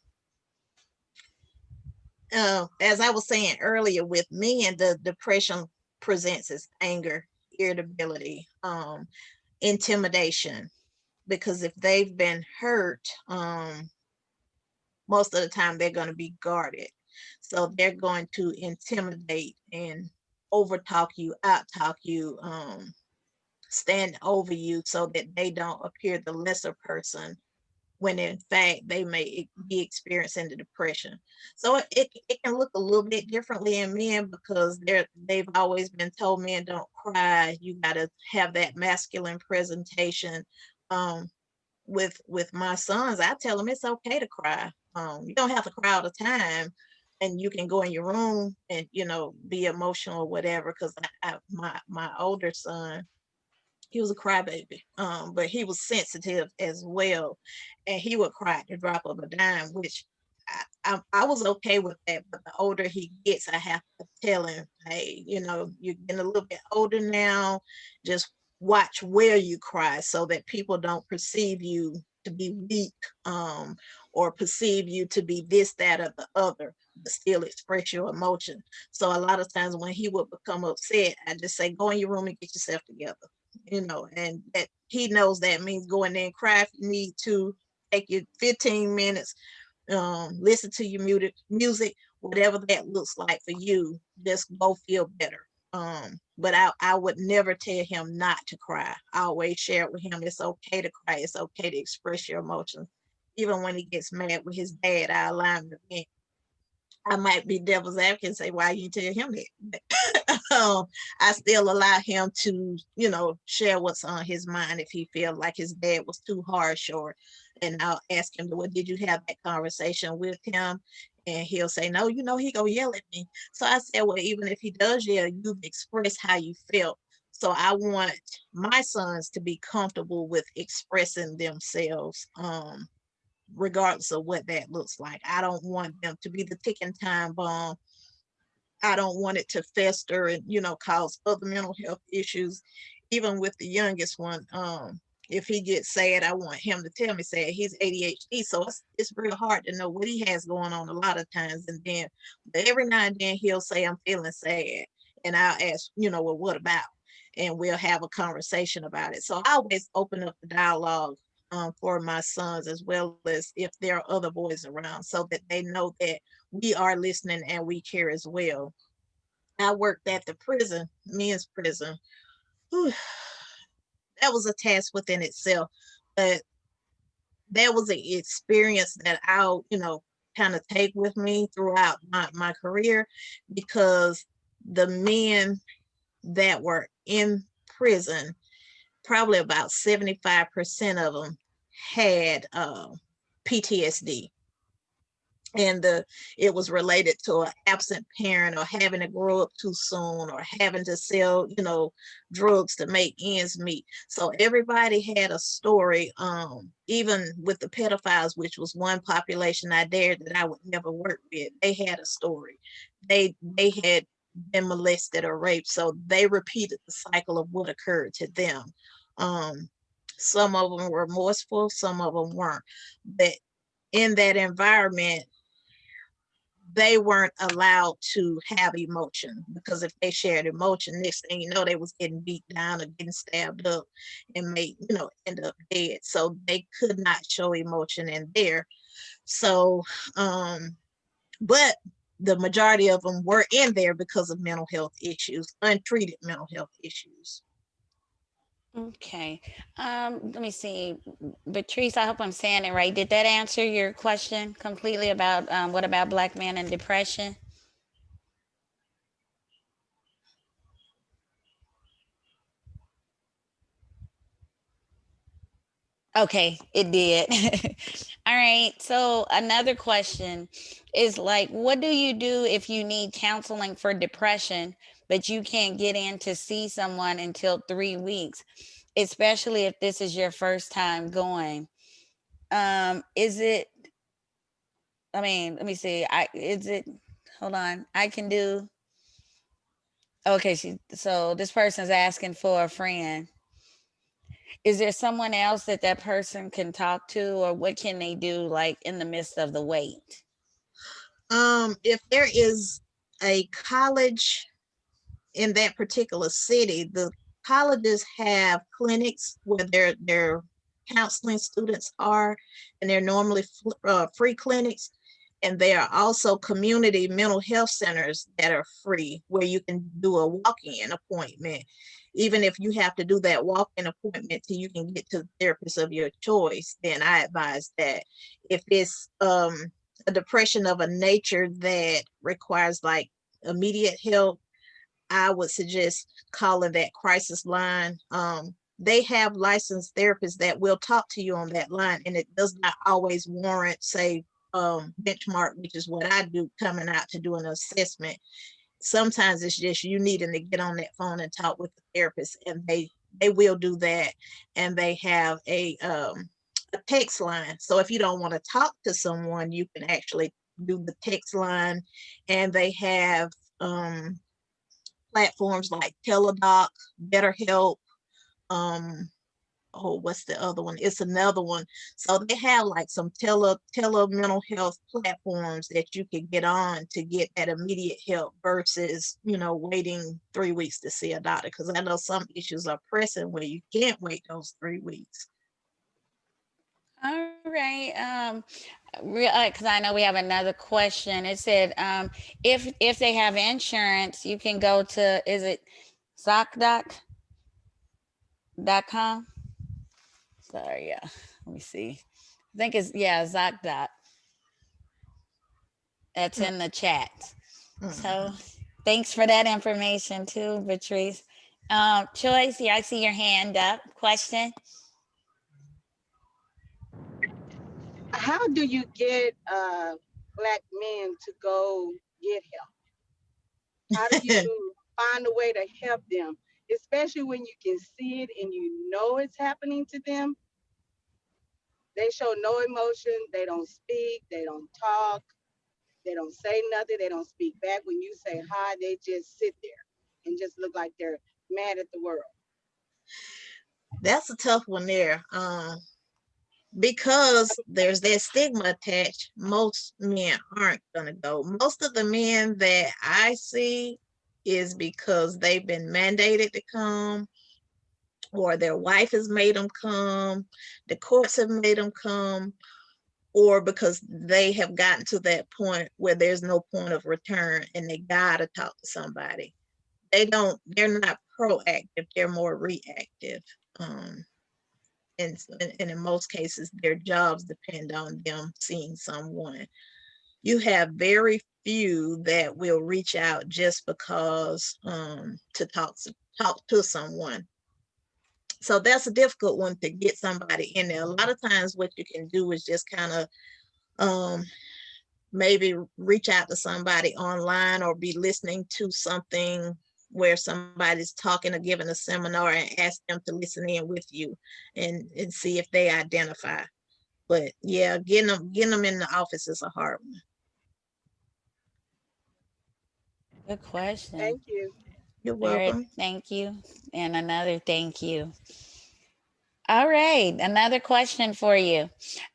As I was saying earlier, with men, the depression presents as anger, irritability, intimidation, because if they've been hurt, most of the time they're going to be guarded. So they're going to intimidate and overtalk you, outtalk you, stand over you so that they don't appear the lesser person, when in fact they may be experiencing the depression. So it can look a little bit differently in men, because they've always been told men don't cry. You got to have that masculine presentation. With my sons, I tell them it's okay to cry. You don't have to cry all the time, and you can go in your room and be emotional or whatever. Because my older son, he was a crybaby, but he was sensitive as well, and he would cry at the drop of a dime, which I was okay with that. But the older he gets, I have to tell him, hey, you're getting a little bit older now. Just watch where you cry, so that people don't perceive you to be weak, or perceive you to be this, that, or the other, but still express your emotion. So a lot of times when he would become upset, I just say, go in your room and get yourself together. And that he knows that means go in there and cry if you need to. Take your 15 minutes, listen to your music, whatever that looks like for you. Just go feel better. But I would never tell him not to cry. I always share it with him. It's okay to cry. It's okay to express your emotions. Even when he gets mad with his dad, I allow him to vent. I might be devil's advocate and say, why you tell him that? I still allow him to, share what's on his mind if he feels like his dad was too harsh, and I'll ask him, well, did you have that conversation with him? And he'll say, no, he gonna yell at me. So I said, well, even if he does yell, you've expressed how you felt. So I want my sons to be comfortable with expressing themselves, regardless of what that looks like. I don't want them to be the ticking time bomb. I don't want it to fester and, cause other mental health issues. Even with the youngest one, if he gets sad, I want him to tell me, say he's ADHD. So it's real hard to know what he has going on a lot of times. And then, but every now and then he'll say, I'm feeling sad. And I'll ask, well, what about? And we'll have a conversation about it. So I always open up the dialogue, for my sons, as well as if there are other boys around, so that they know that we are listening and we care as well. I worked at the prison, men's prison. Whew, that was a task within itself, but that was an experience that I'll, kind of take with me throughout my career, because the men that were in prison, probably about 75% of them had PTSD. And it was related to an absent parent, or having to grow up too soon, or having to sell drugs to make ends meet. So everybody had a story. Even with the pedophiles, which was one population I dared that I would never work with, they had a story. They had been molested or raped, so they repeated the cycle of what occurred to them. Some of them were remorseful, some of them weren't, but in that environment, they weren't allowed to have emotion, because if they shared emotion, next thing you know, they was getting beat down or getting stabbed up and end up dead. So they could not show emotion in there. So, but the majority of them were in there because of mental health issues, untreated mental health issues. Okay. Let me see. Patrice, I hope I'm saying it right. Did that answer your question completely about what about Black men and depression? Okay, it did. All right. So another question is like, what do you do if you need counseling for depression, but you can't get in to see someone until 3 weeks, especially if this is your first time going? Is it, I mean, let me see. Is it, hold on. I can do, okay. So this person's asking for a friend. Is there someone else that that person can talk to, or what can they do like in the midst of the wait? If there is a college in that particular city, the colleges have clinics where their counseling students are, and they're normally free clinics. And there are also community mental health centers that are free where you can do a walk-in appointment. Even if you have to do that walk-in appointment till you can get to the therapist of your choice, then I advise that. If it's a depression of a nature that requires like immediate help, I would suggest calling that crisis line. They have licensed therapists that will talk to you on that line, and it does not always warrant, say, benchmark, which is what I do, coming out to do an assessment. Sometimes it's just you needing to get on that phone and talk with the therapist, and they will do that. And they have a text line. So if you don't want to talk to someone, you can actually do the text line. And they have platforms like Teledoc, BetterHelp, um, oh, what's the other one? It's another one. So they have like some tele mental health platforms that you can get on to get that immediate help versus, waiting 3 weeks to see a doctor. Because I know some issues are pressing where you can't wait those 3 weeks. All right. Because I know we have another question. It said, if they have insurance, you can go to, is it ZocDoc.com? Sorry, yeah. Let me see. I think it's, yeah, ZocDoc. That's in the chat. So Mhm. thanks for that information too, Patrice. Choice, yeah, I see your hand up. Question. How do you get Black men to go get help? How do you find a way to help them, especially when you can see it and you know it's happening to them? They show no emotion. They don't speak. They don't talk. They don't say nothing. They don't speak back. When you say hi, they just sit there and just look like they're mad at the world. That's a tough one there. Because there's that stigma attached, most men aren't gonna go. Most of the men that I see is because they've been mandated to come, or their wife has made them come, the courts have made them come, or because they have gotten to that point where there's no point of return and they gotta talk to somebody. They're not proactive, they're more reactive. Um, and in most cases, their jobs depend on them seeing someone. You have very few that will reach out just because to talk to someone. So that's a difficult one to get somebody in there. A lot of times, what you can do is just kind of um, maybe reach out to somebody online or be listening to something where somebody's talking or giving a seminar and ask them to listen in with you and see if they identify. But yeah, getting them in the office is a hard one. Good question. Thank you. You're Very welcome. thank you. And another thank you. All right, another question for you.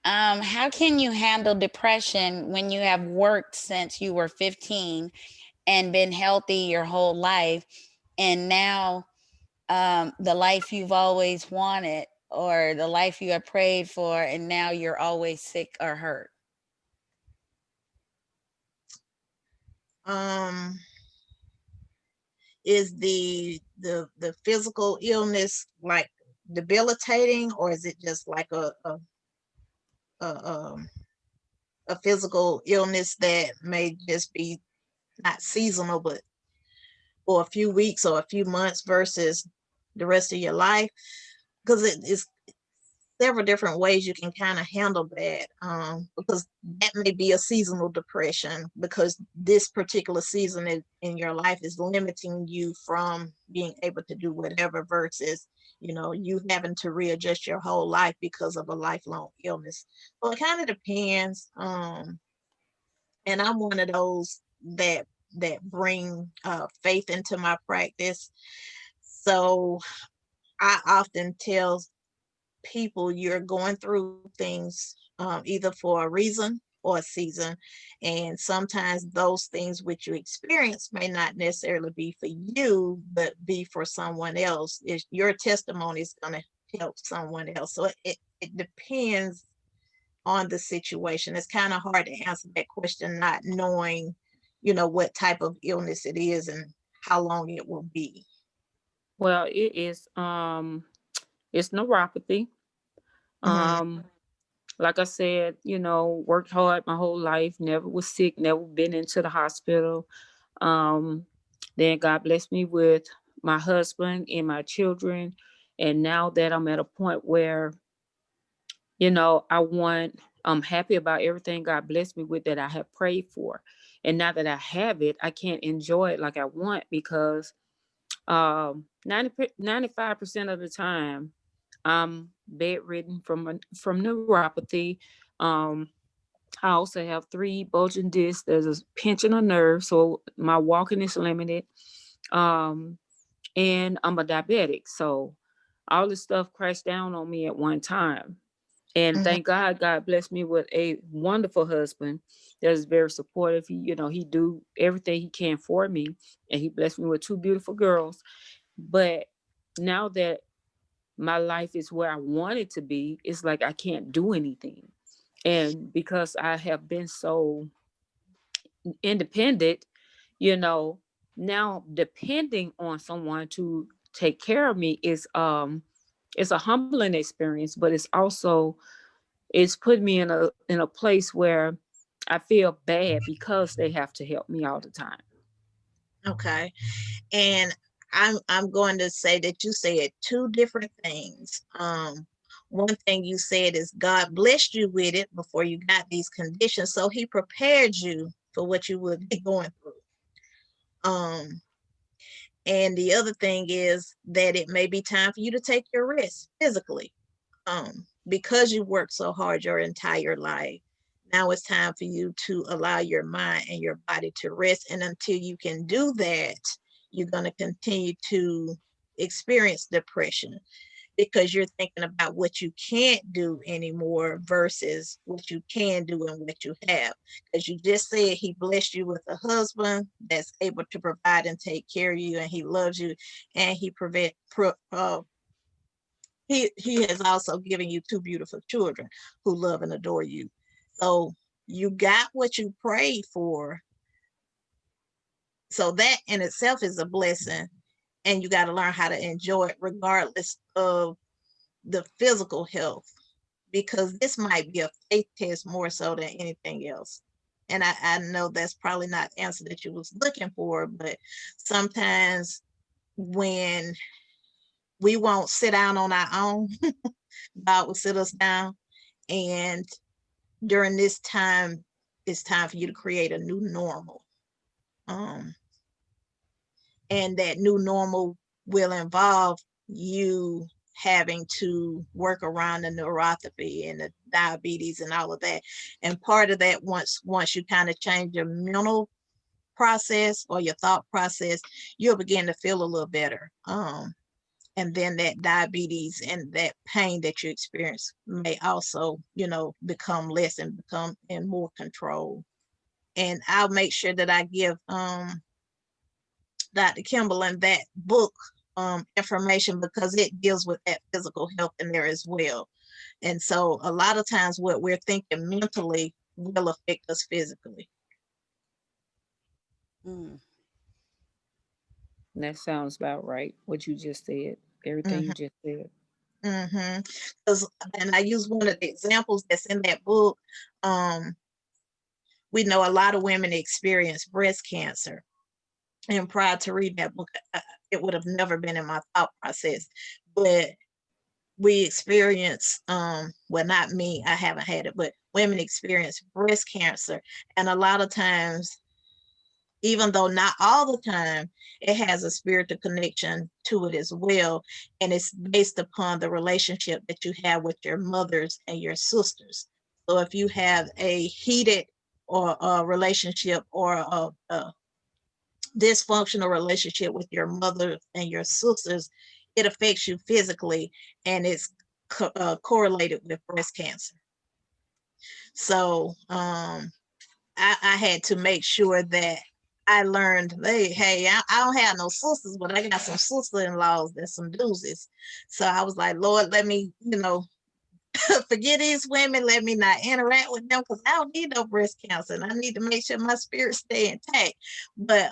How can you handle depression when you have worked since you were 15 and been healthy your whole life, and now the life you've always wanted or the life you have prayed for, and now you're always sick or hurt? Um, is the physical illness like debilitating, or is it just like a, a physical illness that may just be not seasonal, but for a few weeks or a few months versus the rest of your life? Because it is several different ways you can kind of handle that, because that may be a seasonal depression because this particular season in your life is limiting you from being able to do whatever versus you having to readjust your whole life because of a lifelong illness. So it kind of depends, and I'm one of those that bring faith into my practice. So I often tell people you're going through things either for a reason or a season, and sometimes those things which you experience may not necessarily be for you but be for someone else. Your testimony is going to help someone else, so it depends on the situation. It's kind of hard to answer that question not knowing what type of illness it is and how long it will be. Well, it's neuropathy. Hmm. Um, like I said, worked hard my whole life, never was sick, never been into the hospital. Um, then God blessed me with my husband and my children. And now that I'm at a point where, I'm happy about everything God blessed me with that I have prayed for. And now that I have it, I can't enjoy it like I want because 95% of the time I'm bedridden from neuropathy. Um, I also have 3 bulging discs. There's a pinching a nerve, so my walking is limited. Um, and I'm a diabetic, so all this stuff crashed down on me at one time. And Hmm. thank God, God blessed me with a wonderful husband that is very supportive. He do everything he can for me, and he blessed me with 2 beautiful girls. But now that my life is where I want it to be, it's like I can't do anything. And because I have been so independent, you know, now depending on someone to take care of me is it's a humbling experience, but it's put me in a place where I feel bad because they have to help me all the time. Okay. And I'm going to say that you said two different things. One thing you said is God blessed you with it before you got these conditions, so He prepared you for what you would be going through. And the other thing is that it may be time for you to take your rest physically, because you worked so hard your entire life. Now it's time for you to allow your mind and your body to rest. And until you can do that, you're going to continue to experience depression because you're thinking about what you can't do anymore versus what you can do and what you have. Because you just said He blessed you with a husband that's able to provide and take care of you, and He loves you, and he has also given you 2 beautiful children who love and adore you. So you got what you prayed for. So that in itself is a blessing. And you got to learn how to enjoy it regardless of the physical health, because this might be a faith test more so than anything else. And I know that's probably not the answer that you was looking for, but sometimes when we won't sit down on our own, God will sit us down. And during this time, it's time for you to create a new normal. Um, and that new normal will involve you having to work around the neuropathy and the diabetes and all of that. And part of that, once you kind of change your mental process or your thought process, you'll begin to feel a little better. And then that diabetes and that pain that you experience may also, become less and become in more control. And I'll make sure that I give Dr. Kimberlin that book information, because it deals with that physical health in there as well. And so a lot of times what we're thinking mentally will affect us physically. Mm. That sounds about right. What you just said. Everything you just said. Mm-hmm. And I use one of the examples that's in that book. We know a lot of women experience breast cancer. And prior to reading that book, it would have never been in my thought process. But we experience, well, not me, I haven't had it, but women experience breast cancer. And a lot of times, even though not all the time, it has a spiritual connection to it as well. And it's based upon the relationship that you have with your mothers and your sisters. So if you have a heated or a relationship or a dysfunctional relationship with your mother and your sisters, it affects you physically, and it's correlated with breast cancer. So I had to make sure that I learned, hey, I don't have no sisters, but I got some sister-in-laws that's some doozies. So I was like, Lord, let me, forget these women. Let me not interact with them because I don't need no breast cancer, and I need to make sure my spirit stay intact. But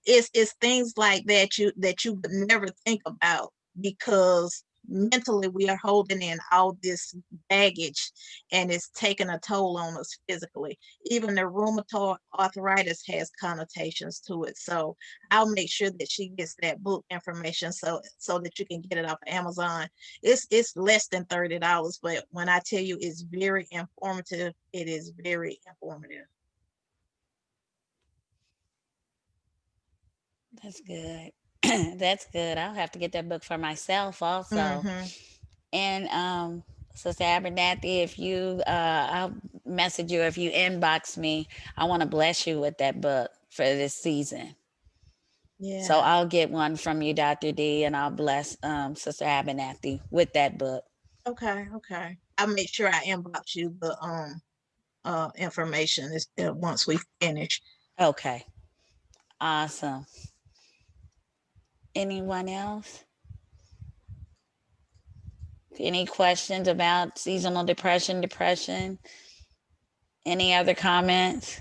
it's things like that you would never think about, because mentally we are holding in all this baggage, and it's taking a toll on us physically. Even the rheumatoid arthritis has connotations to it. So I'll make sure that she gets that book information so that you can get it off of Amazon. It's less than $30, but when I tell you it's very informative, it is very informative. That's good. That's good. I'll have to get that book for myself also. Mm-hmm. And Sister Abernathy, if you I'll message you if you inbox me. I want to bless you with that book for this season. So Yeah. I'll get one from you, Dr. D, and I'll bless Sister Abernathy with that book. Okay. Okay. I'll make sure I inbox you the information once we finish. Okay. Awesome. Anyone else? Any questions about seasonal depression, depression? Any other comments?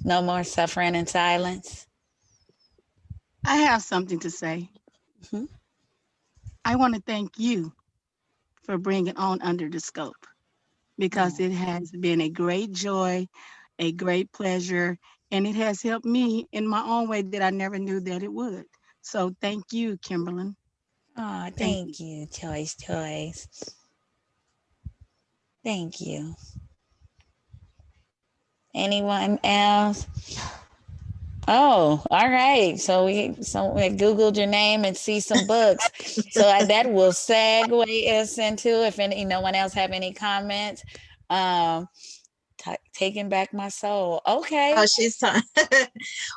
No more suffering in silence? I have something to say. Mhm. I want to thank you for bringing on Under the Scope, because Oh, it has been a great joy, a great pleasure, and it has helped me in my own way that I never knew that it would. So thank you, Kimberlyn. oh, Thank you. thank you, Choice Choice. Thank you. Anyone else? Oh, all right. So we Googled your name and see some books. So that will segue us into, if no one else have any comments. Um, Taking Back My Soul. Oh, Okay. she's talking.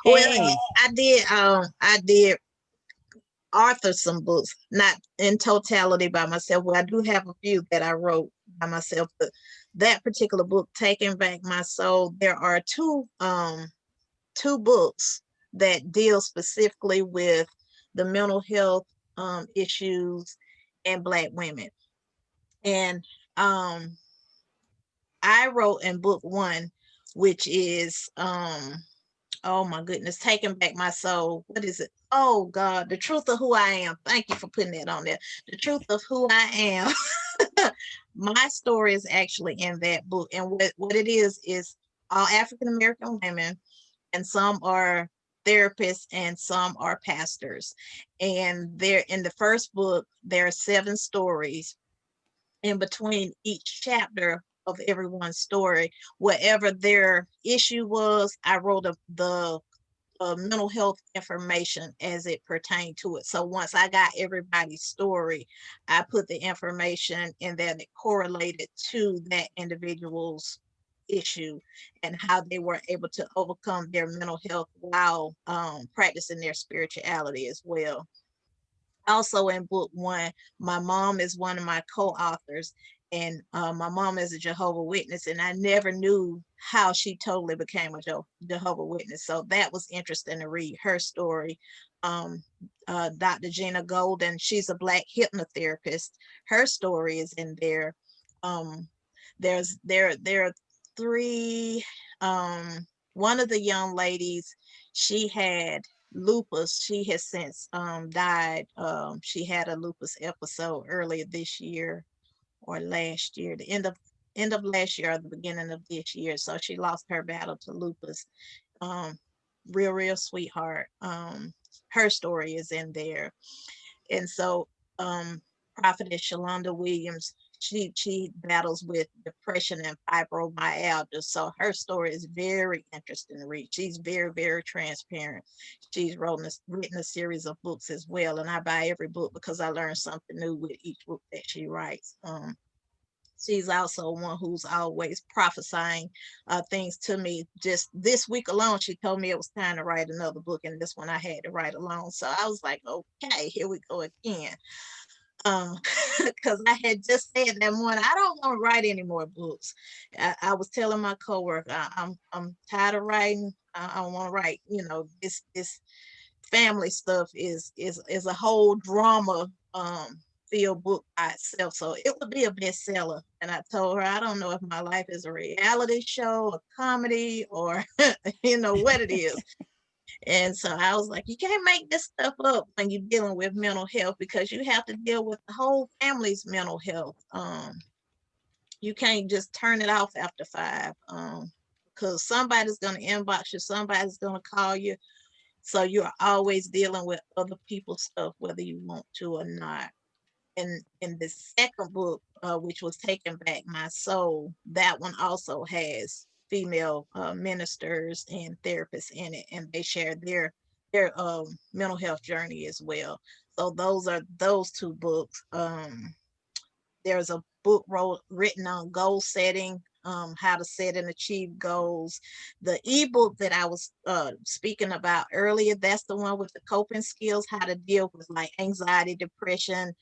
Well, Hey. I did author some books, not in totality by myself. Well, I do have a few that I wrote by myself, but that particular book, Taking Back My Soul, there are two books that deal specifically with the mental health issues and Black women. And I wrote in book one, which is oh my goodness, Taking Back My Soul. What is it? Oh God, the truth of who I am. Thank you for putting that on there. The truth of who I am. My story is actually in that book. And what it is all African American women, and some are therapists and some are pastors. And there in the first book, there are 7 stories. In between each chapter of everyone's story, whatever their issue was, I wrote the mental health information as it pertained to it. So once I got everybody's story, I put the information in there that correlated to that individual's issue and how they were able to overcome their mental health while practicing their spirituality as well. Also in book one, my mom is one of my co-authors, and my mom is a Jehovah Witness, and I never knew how she totally became a Jehovah Witness. So that was interesting to read her story. Um, Dr. Gina Golden, she's a Black hypnotherapist. Her story is in there. Um, there are 3. one of the young ladies, she had lupus. She has since died. She had a lupus episode earlier this year or last year, the end of last year or the beginning of this year. So she lost her battle to lupus. Um, real sweetheart. Her story is in there. And so Prophetess Shalonda Williams, she battles with depression and fibromyalgia. So her story is very interesting to read. She's very transparent. She's written a series of books as well. And I buy every book because I learn something new with each book that she writes. She's also one who's always prophesying things to me. Just this week alone, she told me it was time to write another book, and this one I had to write alone. So I was like, okay, here we go again. Because I had just said that morning, I don't want to write any more books. I was telling my coworker, I'm tired of writing. I don't want to write. This family stuff is a whole drama field book by itself. So it would be a bestseller. And I told her, I don't know if my life is a reality show, a comedy, or what it is. And so I was like, you can't make this stuff up when you're dealing with mental health, because you have to deal with the whole family's mental health. You can't just turn it off after 5, because somebody's going to inbox you, somebody's going to call you. So you're always dealing with other people's stuff, whether you want to or not. And in the second book, which was Taking Back My Soul, that one also has female ministers and therapists in it, and they share their mental health journey as well. So those are those 2 books. There's a book written on goal setting, how to set and achieve goals. The ebook that I was speaking about earlier, that's the one with the coping skills, how to deal with like anxiety, depression,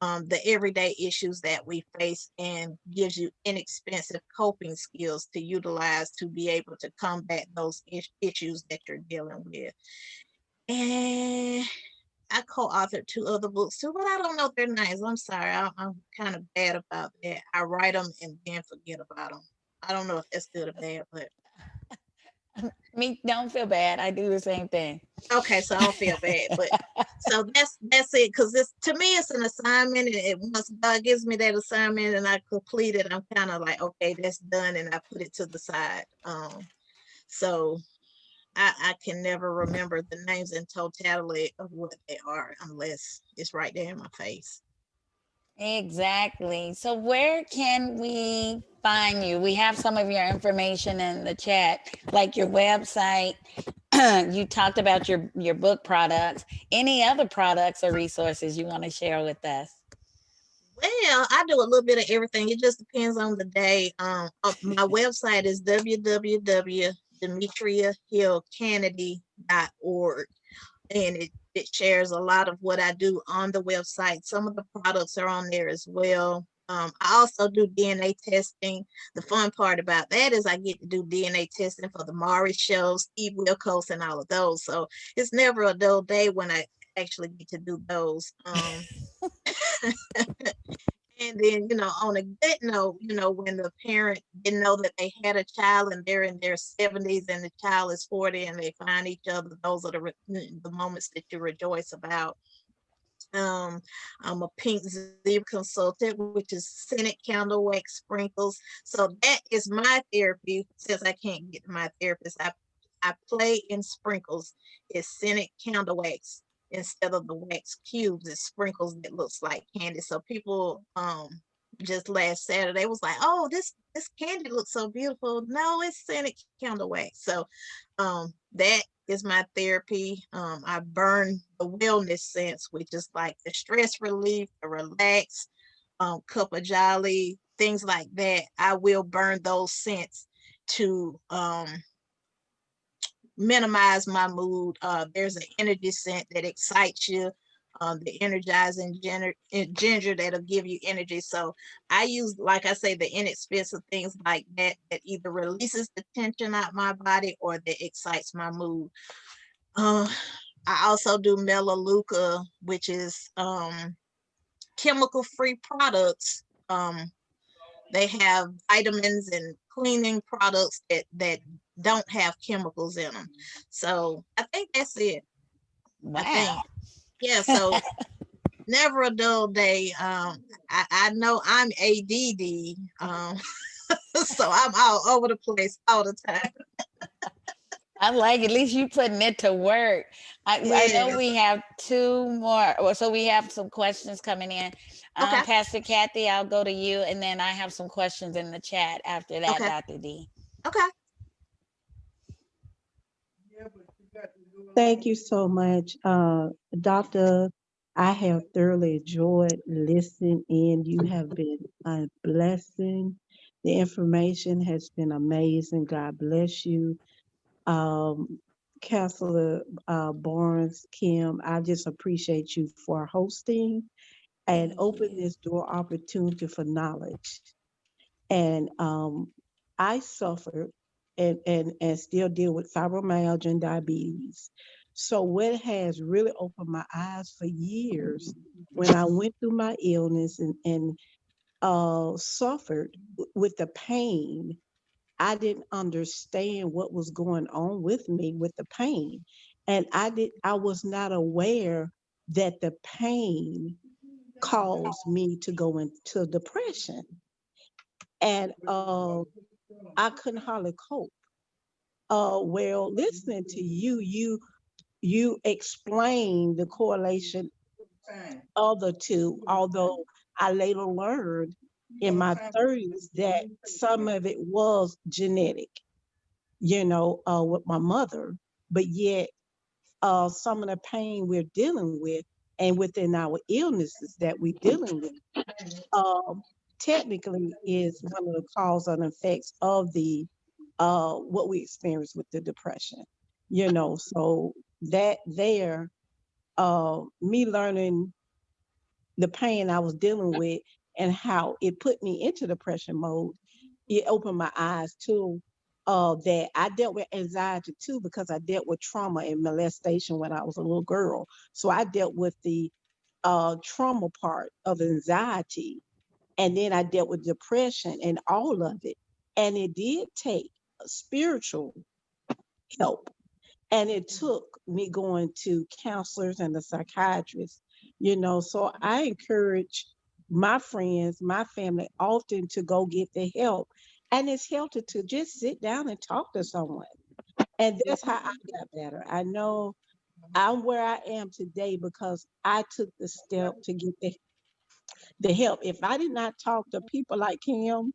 the everyday issues that we face, and gives you inexpensive coping skills to utilize to be able to combat those issues that you're dealing with. And I co-authored 2 other books too, but I don't know their names. I'm sorry. I'm kind of bad about that. I write them and then forget about them. I don't know if that's good or bad, but Me, don't feel bad. I do the same thing. okay, so I don't feel bad. But so that's it, because this, to me, it's an assignment, and once God gives me that assignment and I complete it, I'm kind of like, okay, that's done, and I put it to the side. So I can never remember the names in totality of what they are unless it's right there in my face. Exactly. So where can we find you? We have some of your information in the chat, like your website. You talked about your book products. Any other products or resources you want to share with us? Well, I do a little bit of everything. It just depends on the day. My website is www.demetriahillcannady.org, and it shares a lot of what I do on the website. Some of the products are on there as well. I also do DNA testing. The fun part about that is I get to do DNA testing for the Maury show, Steve Wilkos, and all of those. So it's never a dull day when I actually get to do those. And then, on a good note, when the parent didn't know that they had a child and they're in their 70s and the child is 40 and they find each other, those are the moments that you rejoice about. I'm a pink zebra consultant, which is scented candle wax sprinkles. So that is my therapy. Since I can't get to my therapist, I play in sprinkles. It's scented candle wax. Instead of the wax cubes, it's sprinkles that looks like candy. So people just last Saturday was like, oh, this candy looks so beautiful. No, it's scented candle wax. So that is my therapy. I burn the wellness scents, which is like the stress relief, the relax, cup of jolly, things like that. I will burn those scents to minimize my mood. There's an energy scent that excites you, the energizing ginger that'll give you energy. So I use, like I say, the inexpensive things like that either releases the tension out my body or that excites my mood. I also do Melaleuca, which is chemical-free products. They have vitamins and cleaning products that don't have chemicals in them. So I think that's it. I think, Wow. yeah. So never a dull day. I know I'm ADD, so I'm all over the place all the time. I like at least you putting it to work. I know Yes. we have two more. Well, so we have some questions coming in. Okay. Pastor Kathy, I'll go to you, and then I have some questions in the chat after that, Okay. Dr. D. Okay. Thank you so much, Doctor. I have thoroughly enjoyed listening in. You have been a blessing. The information has been amazing. God bless you. Um, Counselor Barnes, Kim, I just appreciate you for hosting and Thank open you. this door opportunity for knowledge. And I suffered and still deal with fibromyalgia and diabetes. So what has really opened my eyes for years when I went through my illness and suffered with the pain, I didn't understand what was going on with me with the pain. And I was not aware that the pain caused me to go into depression. And I couldn't hardly cope. Well, listening to you explain the correlation of the two, although I later learned in my 30s that some of it was genetic, with my mother, but yet some of the pain we're dealing with and within our illnesses that we're dealing with um, technically is one of the cause and effects of the what we experience with the depression. So that there, me learning the pain I was dealing with and how it put me into depression mode, it opened my eyes to that I dealt with anxiety too because I dealt with trauma and molestation when I was a little girl. So I dealt with the trauma part of anxiety, and then I dealt with depression and all of it. And it did take spiritual help. And it took me going to counselors and the psychiatrist. So I encourage my friends, my family often to go get the help. And it's healthy to just sit down and talk to someone. And that's how I got better. I know I'm where I am today because I took the step to get the help. If I did not talk to people like him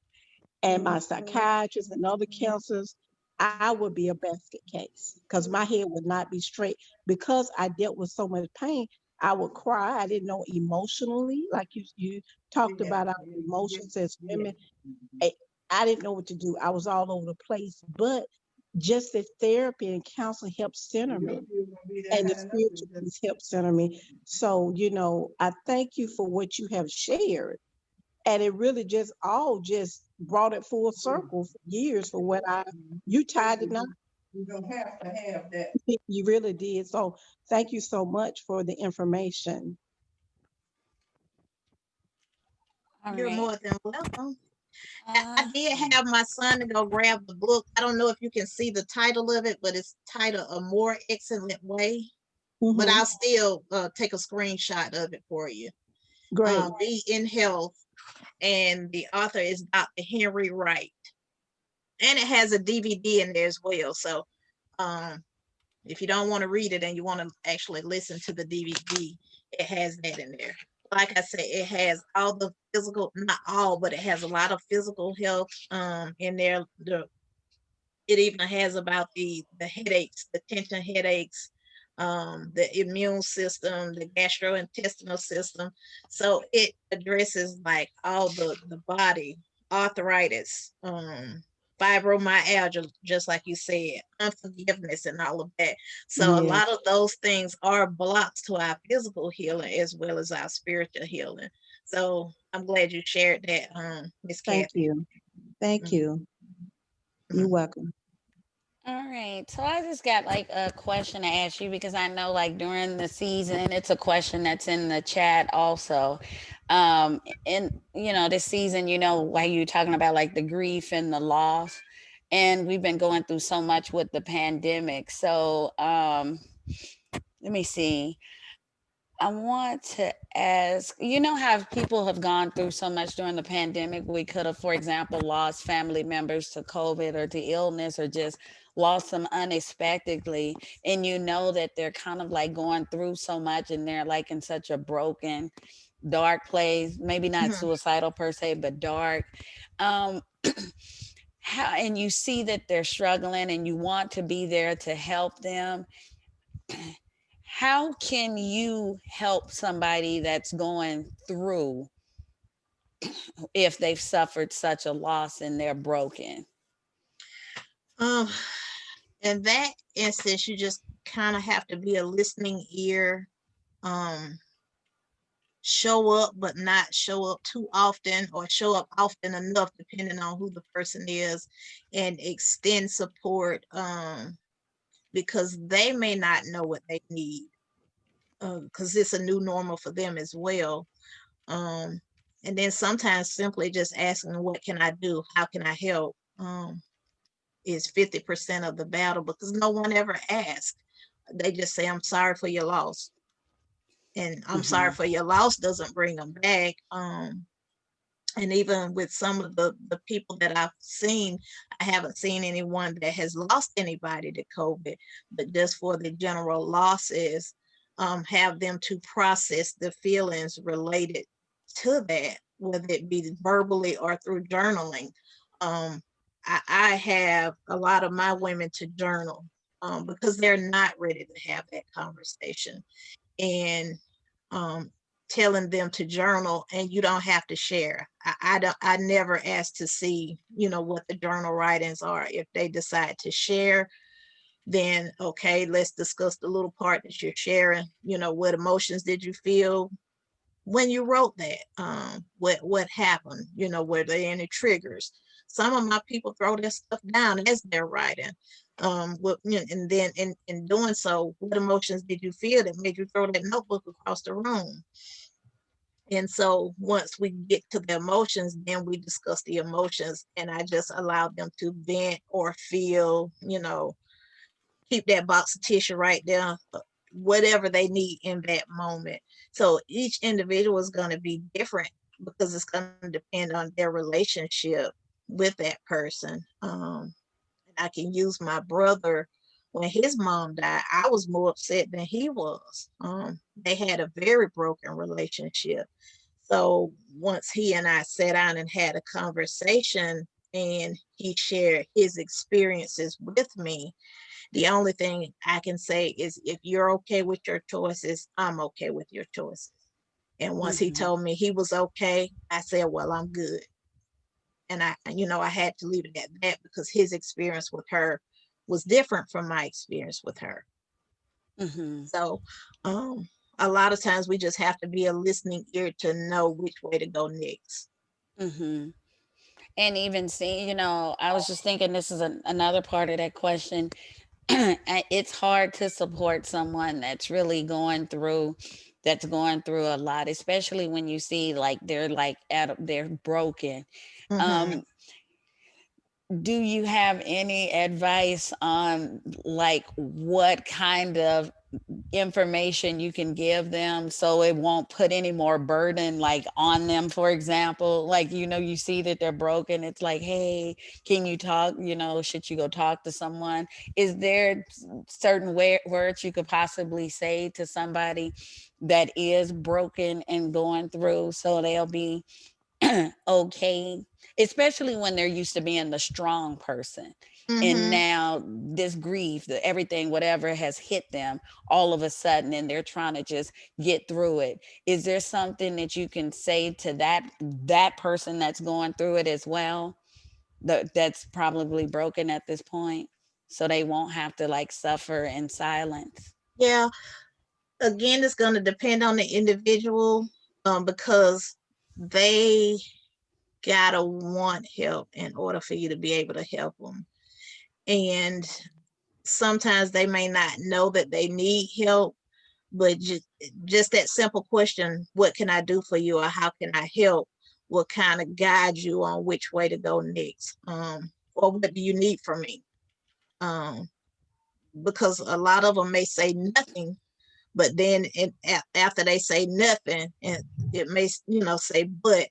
and my psychiatrist and other counselors, I would be a basket case because my head would not be straight. Because I dealt with so much pain, I would cry. I didn't know emotionally, like you talked about our emotions as women. I, I didn't know what to do. I was all over the place. But just the therapy and counseling helped center me, and the spiritual piece helped center me. So, I thank you for what you have shared, and it really just brought it full circle for years for what you tied it up. You really did. So thank you so much for the information. All You're right. more than welcome. I Uh, did have my son to go grab the book. I don't know if you can see the title of it, but it's titled A More Excellent Way. But Hmm. I'll still take a screenshot of it for you. Great. Be in Health, and the author is Dr. Henry Wright. And it has a DVD in there as well. So um, if you don't want to read it and you want to actually listen to the DVD, it has that in there. Like I said, it has all the physical, not all, but it has a lot of physical health in there. It even has about the headaches, the tension headaches, the immune system, the gastrointestinal system. So it addresses like all the body, arthritis, fibromyalgia, just like you said, unforgiveness, and all of that. So a Yes. lot of those things are blocks to our physical healing as well as our spiritual healing. So I'm glad you shared that, Miss Thank Kathy. you. Thank Mhm, you. You're mhm. welcome. all right. So I just got like a question to ask you because I know like during the season, it's a question that's in the chat also. In this season, while you talking about like the grief and the loss. and we've been going through so much with the pandemic. So let me see. I want to ask, you know how people have gone through so much during the pandemic? We could have, for example, lost family members to COVID or to illness, or just lost them unexpectedly. And you know that they're kind of like going through so much, and they're like in such a broken, dark place, maybe not Mhm. suicidal per se, but dark. Um, how, and you see that they're struggling and you want to be there to help them. How can you help somebody that's going through if they've suffered such a loss and they're broken? Um, in that instance, you just kind of have to be a listening ear. Um, show up, but not show up too often, or show up often enough, depending on who the person is, and extend support. Because they may not know what they need, because it's a new normal for them as well. Um, and then sometimes simply just asking, what can I do? How can I help? Is 50% of the battle, because no one ever asks. They just say, I'm sorry for your loss. And I'm sorry Mm-hmm. for your loss doesn't bring them back. And even with some of the people that I've seen, I haven't seen anyone that has lost anybody to COVID, but just for the general losses, have them to process the feelings related to that, whether it be verbally or through journaling. Um, I have a lot of my women to journal, because they're not ready to have that conversation. And um, telling them to journal, and you don't have to share. I never ask to see, what the journal writings are. If they decide to share, then okay, let's discuss the little part that you're sharing. What emotions did you feel when you wrote that? What happened? Were there any triggers? Some of my people throw their stuff down as they're writing. And then in doing so, what emotions did you feel that made you throw that notebook across the room? And so once we get to the emotions, then we discuss the emotions, and I just allow them to vent or feel, keep that box of tissue right there, whatever they need in that moment. So each individual is going to be different, because it's going to depend on their relationship with that person. And I can use my brother. When his mom died, I was more upset than he was. They had a very broken relationship. So once he and I sat down and had a conversation, and he shared his experiences with me, the only thing I can say is, if you're okay with your choices, I'm okay with your choices. And once he Mm-hmm. told me he was okay, I said, well, I'm good. And I had to leave it at that, because his experience with her was different from my experience with her. Mm-hmm. So um, a lot of times we just have to be a listening ear to know which way to go next. Mm-hmm. And even see, I was just thinking, this is another part of that question. It's hard to support someone that's going through a lot, especially when you see like they're broken. Mm-hmm. Um, do you have any advice on like what kind of information you can give them so it won't put any more burden like on them? For example, like, you see that they're broken, it's like, hey, can you talk, should you go talk to someone? Is there certain words you could possibly say to somebody that is broken and going through, so they'll be okay, especially when they're used to being the strong person, and Mm-hmm. now this grief, everything, whatever has hit them all of a sudden, and they're trying to just get through it? Is there something that you can say to that person that's going through it as well, that's probably broken at this point, so they won't have to like suffer in silence? Yeah. Again, it's going to depend on the individual, because they gotta want help in order for you to be able to help them. And sometimes they may not know that they need help, but just that simple question, what can I do for you, or how can I help, will kind of guide you on which way to go next. or what do you need from me? Because a lot of them may say nothing, but then after they say nothing, and it may, say but,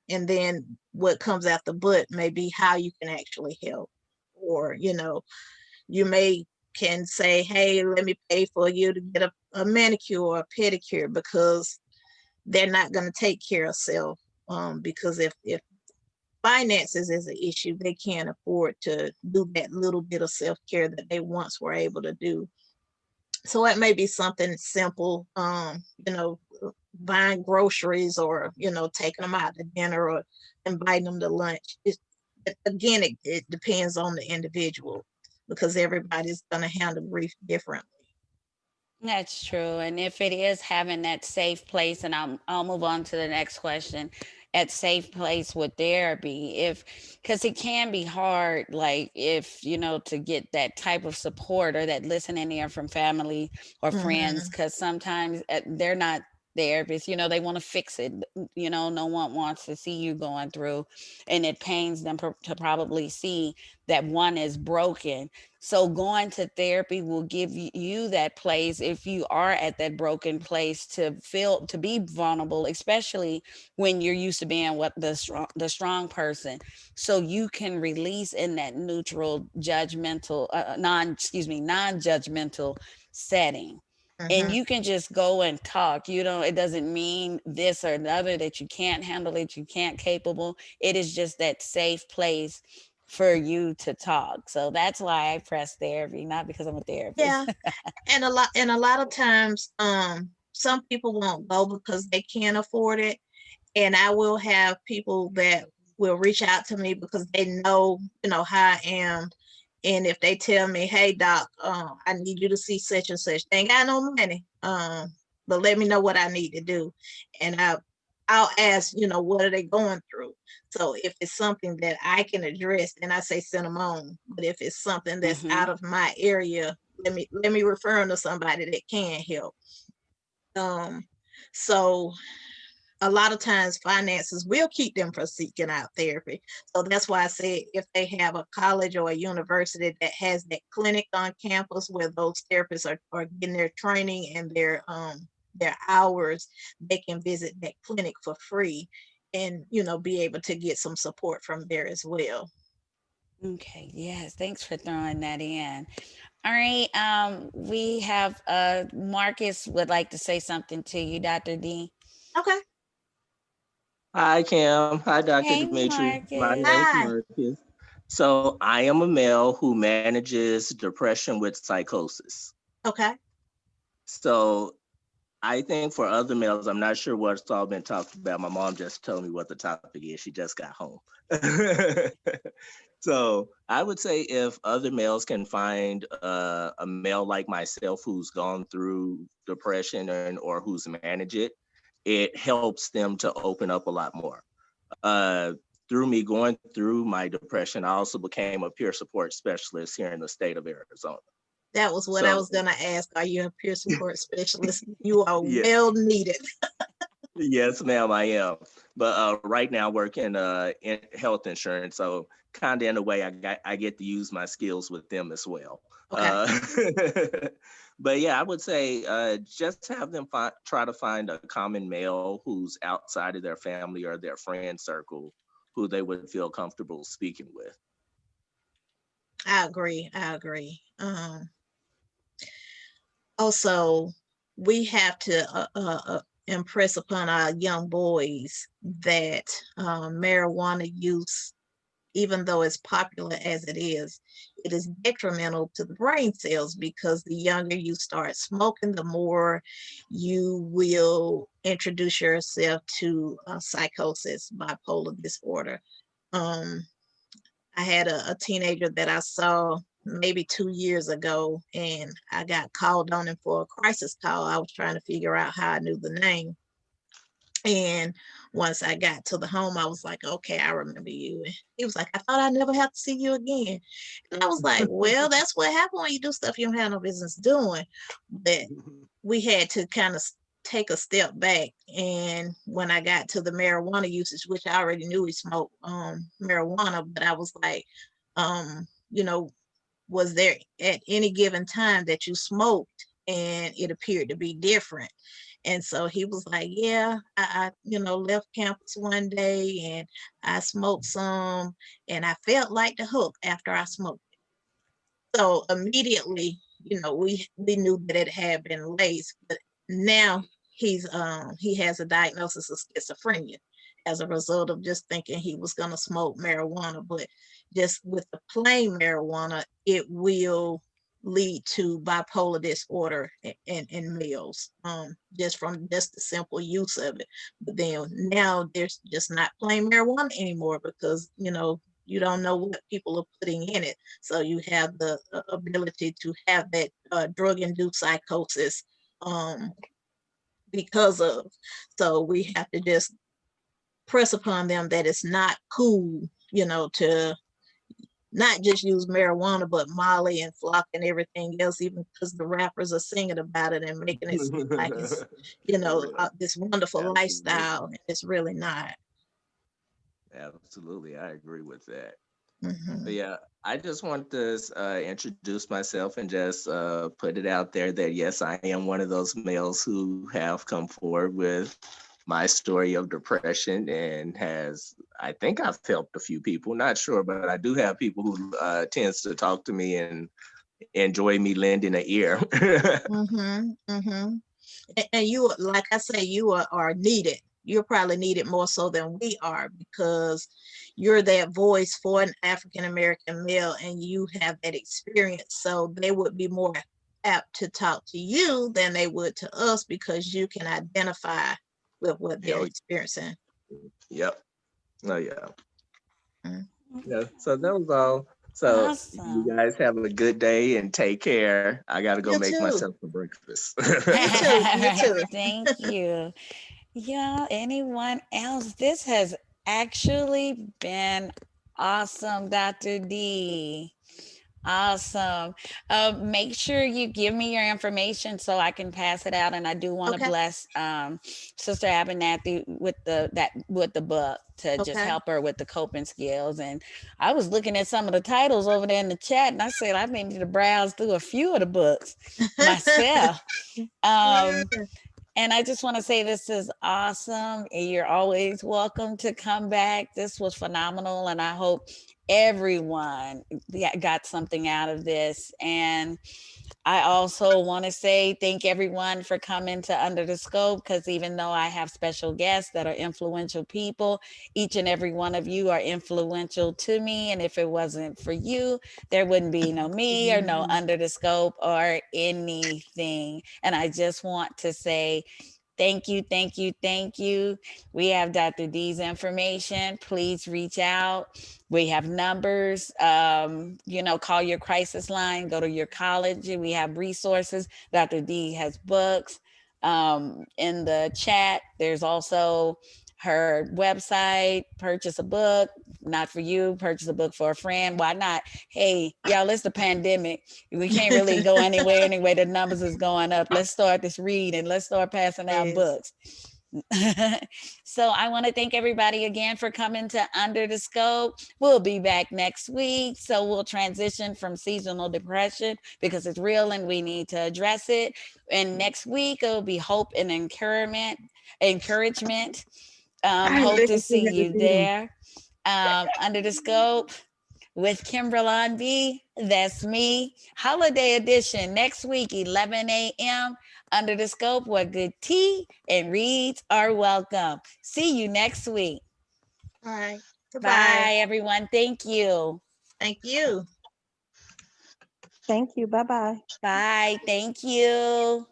and then what comes after but may be how you can actually help. Or, you may can say, hey, let me pay for you to get a manicure or a pedicure, because they're not going to take care of self. Because if finances is an issue, they can't afford to do that little bit of self-care that they once were able to do. So it may be something simple, buying groceries, or, taking them out to dinner, or inviting them to lunch. Again, it depends on the individual, because everybody's going to handle grief differently. That's true. And if it is having that safe place, and I'll move on to the next question, at safe place with therapy, if because it can be hard, like if to get that type of support or that listening ear from family or friends, Mm-hmm. because sometimes they're not therapists, they want to fix it. No one wants to see you going through, and it pains them to probably see that one is broken. So going to therapy will give you that place, if you are at that broken place, to be vulnerable, especially when you're used to being the strong person. So you can release in that neutral, judgmental, non-judgmental setting. And Mm-hmm. you can just go and talk. It doesn't mean this or another, that you can't handle it, you can't capable. It is just that safe place for you to talk. So that's why I press therapy, not because I'm a Yeah. therapist. And a lot of times, some people won't go because they can't afford it. And I will have people that will reach out to me because they know, how I am. And if they tell me, hey doc, I need you to see such and such, they ain't got no money. But let me know what I need to do. And I'll ask, what are they going through? So if it's something that I can address, then I say send them on. But if it's something that's Hmm. out of my area, let me refer them to somebody that can help. Um, so a lot of times finances will keep them from seeking out therapy. So that's why I say, if they have a college or a university that has that clinic on campus where those therapists are getting their training and their hours, they can visit that clinic for free, and be able to get some support from there as well. Okay, yes, thanks for throwing that in. All right, we have Marcus would like to say something to you, Dr. D. Okay. Hi, Cam. Hi, Dr. Hey, Demetri. My name Marcus. is Hi. Marcus. So, I am a male who manages depression with psychosis. Okay. So, I think for other males, I'm not sure what's all been talked about. My mom just told me what the topic is. She just got home. So, I would say if other males can find a male like myself who's gone through depression or who's managed it, it helps them to open up a lot more. Uh, Through me going through my depression, I also became a peer support specialist here in the state of Arizona. That was what I So, was gonna ask. Are you a peer support specialist? You are yeah, well needed. yes, ma'am, I am. But right now, working in health insurance, so kind of in a way, I get to use my skills with them as well. Okay. But yeah, I would say just have them try to find a common male who's outside of their family or their friend circle who they would feel comfortable speaking with. I agree. I agree. Also, we have to impress upon our young boys that marijuana use, even though as popular as it is detrimental to the brain cells, because the younger you start smoking, the more you will introduce yourself to psychosis, bipolar disorder. Um, I had a teenager that I saw maybe 2 years ago, and I got called on him for a crisis call. I was trying to figure out how I knew the name. And once I got to the home, I was like, okay, I remember you. And he was like, I thought I'd never have to see you again. And I was like, well, that's what happened when you do stuff you don't have no business doing. But we had to kind of take a step back. And when I got to the marijuana usage, which I already knew he smoked marijuana, but I was like, you know, was there at any given time that you smoked and it appeared to be different. And so he was like, yeah, I left campus one day and I smoked some and I felt like the hook after I smoked it. So immediately, we knew that it had been laced, but now he has a diagnosis of schizophrenia as a result of just thinking he was going to smoke marijuana. But just with the plain marijuana, it will lead to bipolar disorder in males, just from just the simple use of it. But then now there's just not plain marijuana anymore, because you don't know what people are putting in it, so you have the ability to have that drug-induced psychosis, because of. So we have to just press upon them that it's not cool, to not just use marijuana, but Molly and Flock and everything else, even because the rappers are singing about it and making it seem like it's, this wonderful Absolutely. lifestyle. And it's really not. Absolutely, I agree with that. Mhm. But yeah, I just want to introduce myself and just put it out there that yes, I am one of those males who have come forward with my story of depression, and I think I've helped a few people, not sure, but I do have people who tends to talk to me and enjoy me lending an ear. Mhm. Mhm. And you, like I say, you are needed. You're probably needed more so than we are, because you're that voice for an African American male and you have that experience. So they would be more apt to talk to you than they would to us, because you can identify with what they're Oh, experiencing. yep. Oh yeah. Mm. Yeah. So that was all. So you Awesome. guys have a good day and take care. I gotta go You make too. myself some breakfast. You too. You too. Thank you. Yeah, anyone else? This has actually been awesome, Dr. D. Awesome. Make sure you give me your information so I can pass it out. And I do want to Okay. bless Sister Abernathy with the book to just Okay. help her with the coping skills. And I was looking at some of the titles over there in the chat, and I said I may need to browse through a few of the books myself. Um, and I just want to say this is awesome. You're always welcome to come back. This was phenomenal. And I hope everyone got something out of this. And I also want to say thank everyone for coming to Under the Scope, because even though I have special guests that are influential people, each and every one of you are influential to me. And if it wasn't for you, there wouldn't be no me or no Under the Scope or anything. And I just want to say thank you, thank you, thank you. We have Dr. D's information. Please reach out. We have numbers. Call your crisis line, go to your college. We have resources. Dr. D has books. In the chat, there's also her website. Purchase a book. Not for you, purchase a book for a friend. Why not? Hey, y'all, it's the pandemic. We can't really go anywhere anyway. The numbers is going up. Let's start this reading. Let's start passing out Yes. books. So I want to thank everybody again for coming to Under the Scope. We'll be back next week. So we'll transition from seasonal depression because it's real and we need to address it. And next week it'll be hope and encouragement. Hope to see you there. Under the Scope with Kimberlon B. That's me. Holiday edition next week, 11 a.m. Under the Scope, where good tea and reads are welcome. See you next week. All right. Goodbye. Bye, everyone. Thank you. Thank you. Thank you. Bye-bye. Bye. Thank you.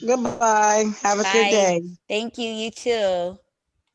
Goodbye. Have a good Bye. day. Thank you. You too.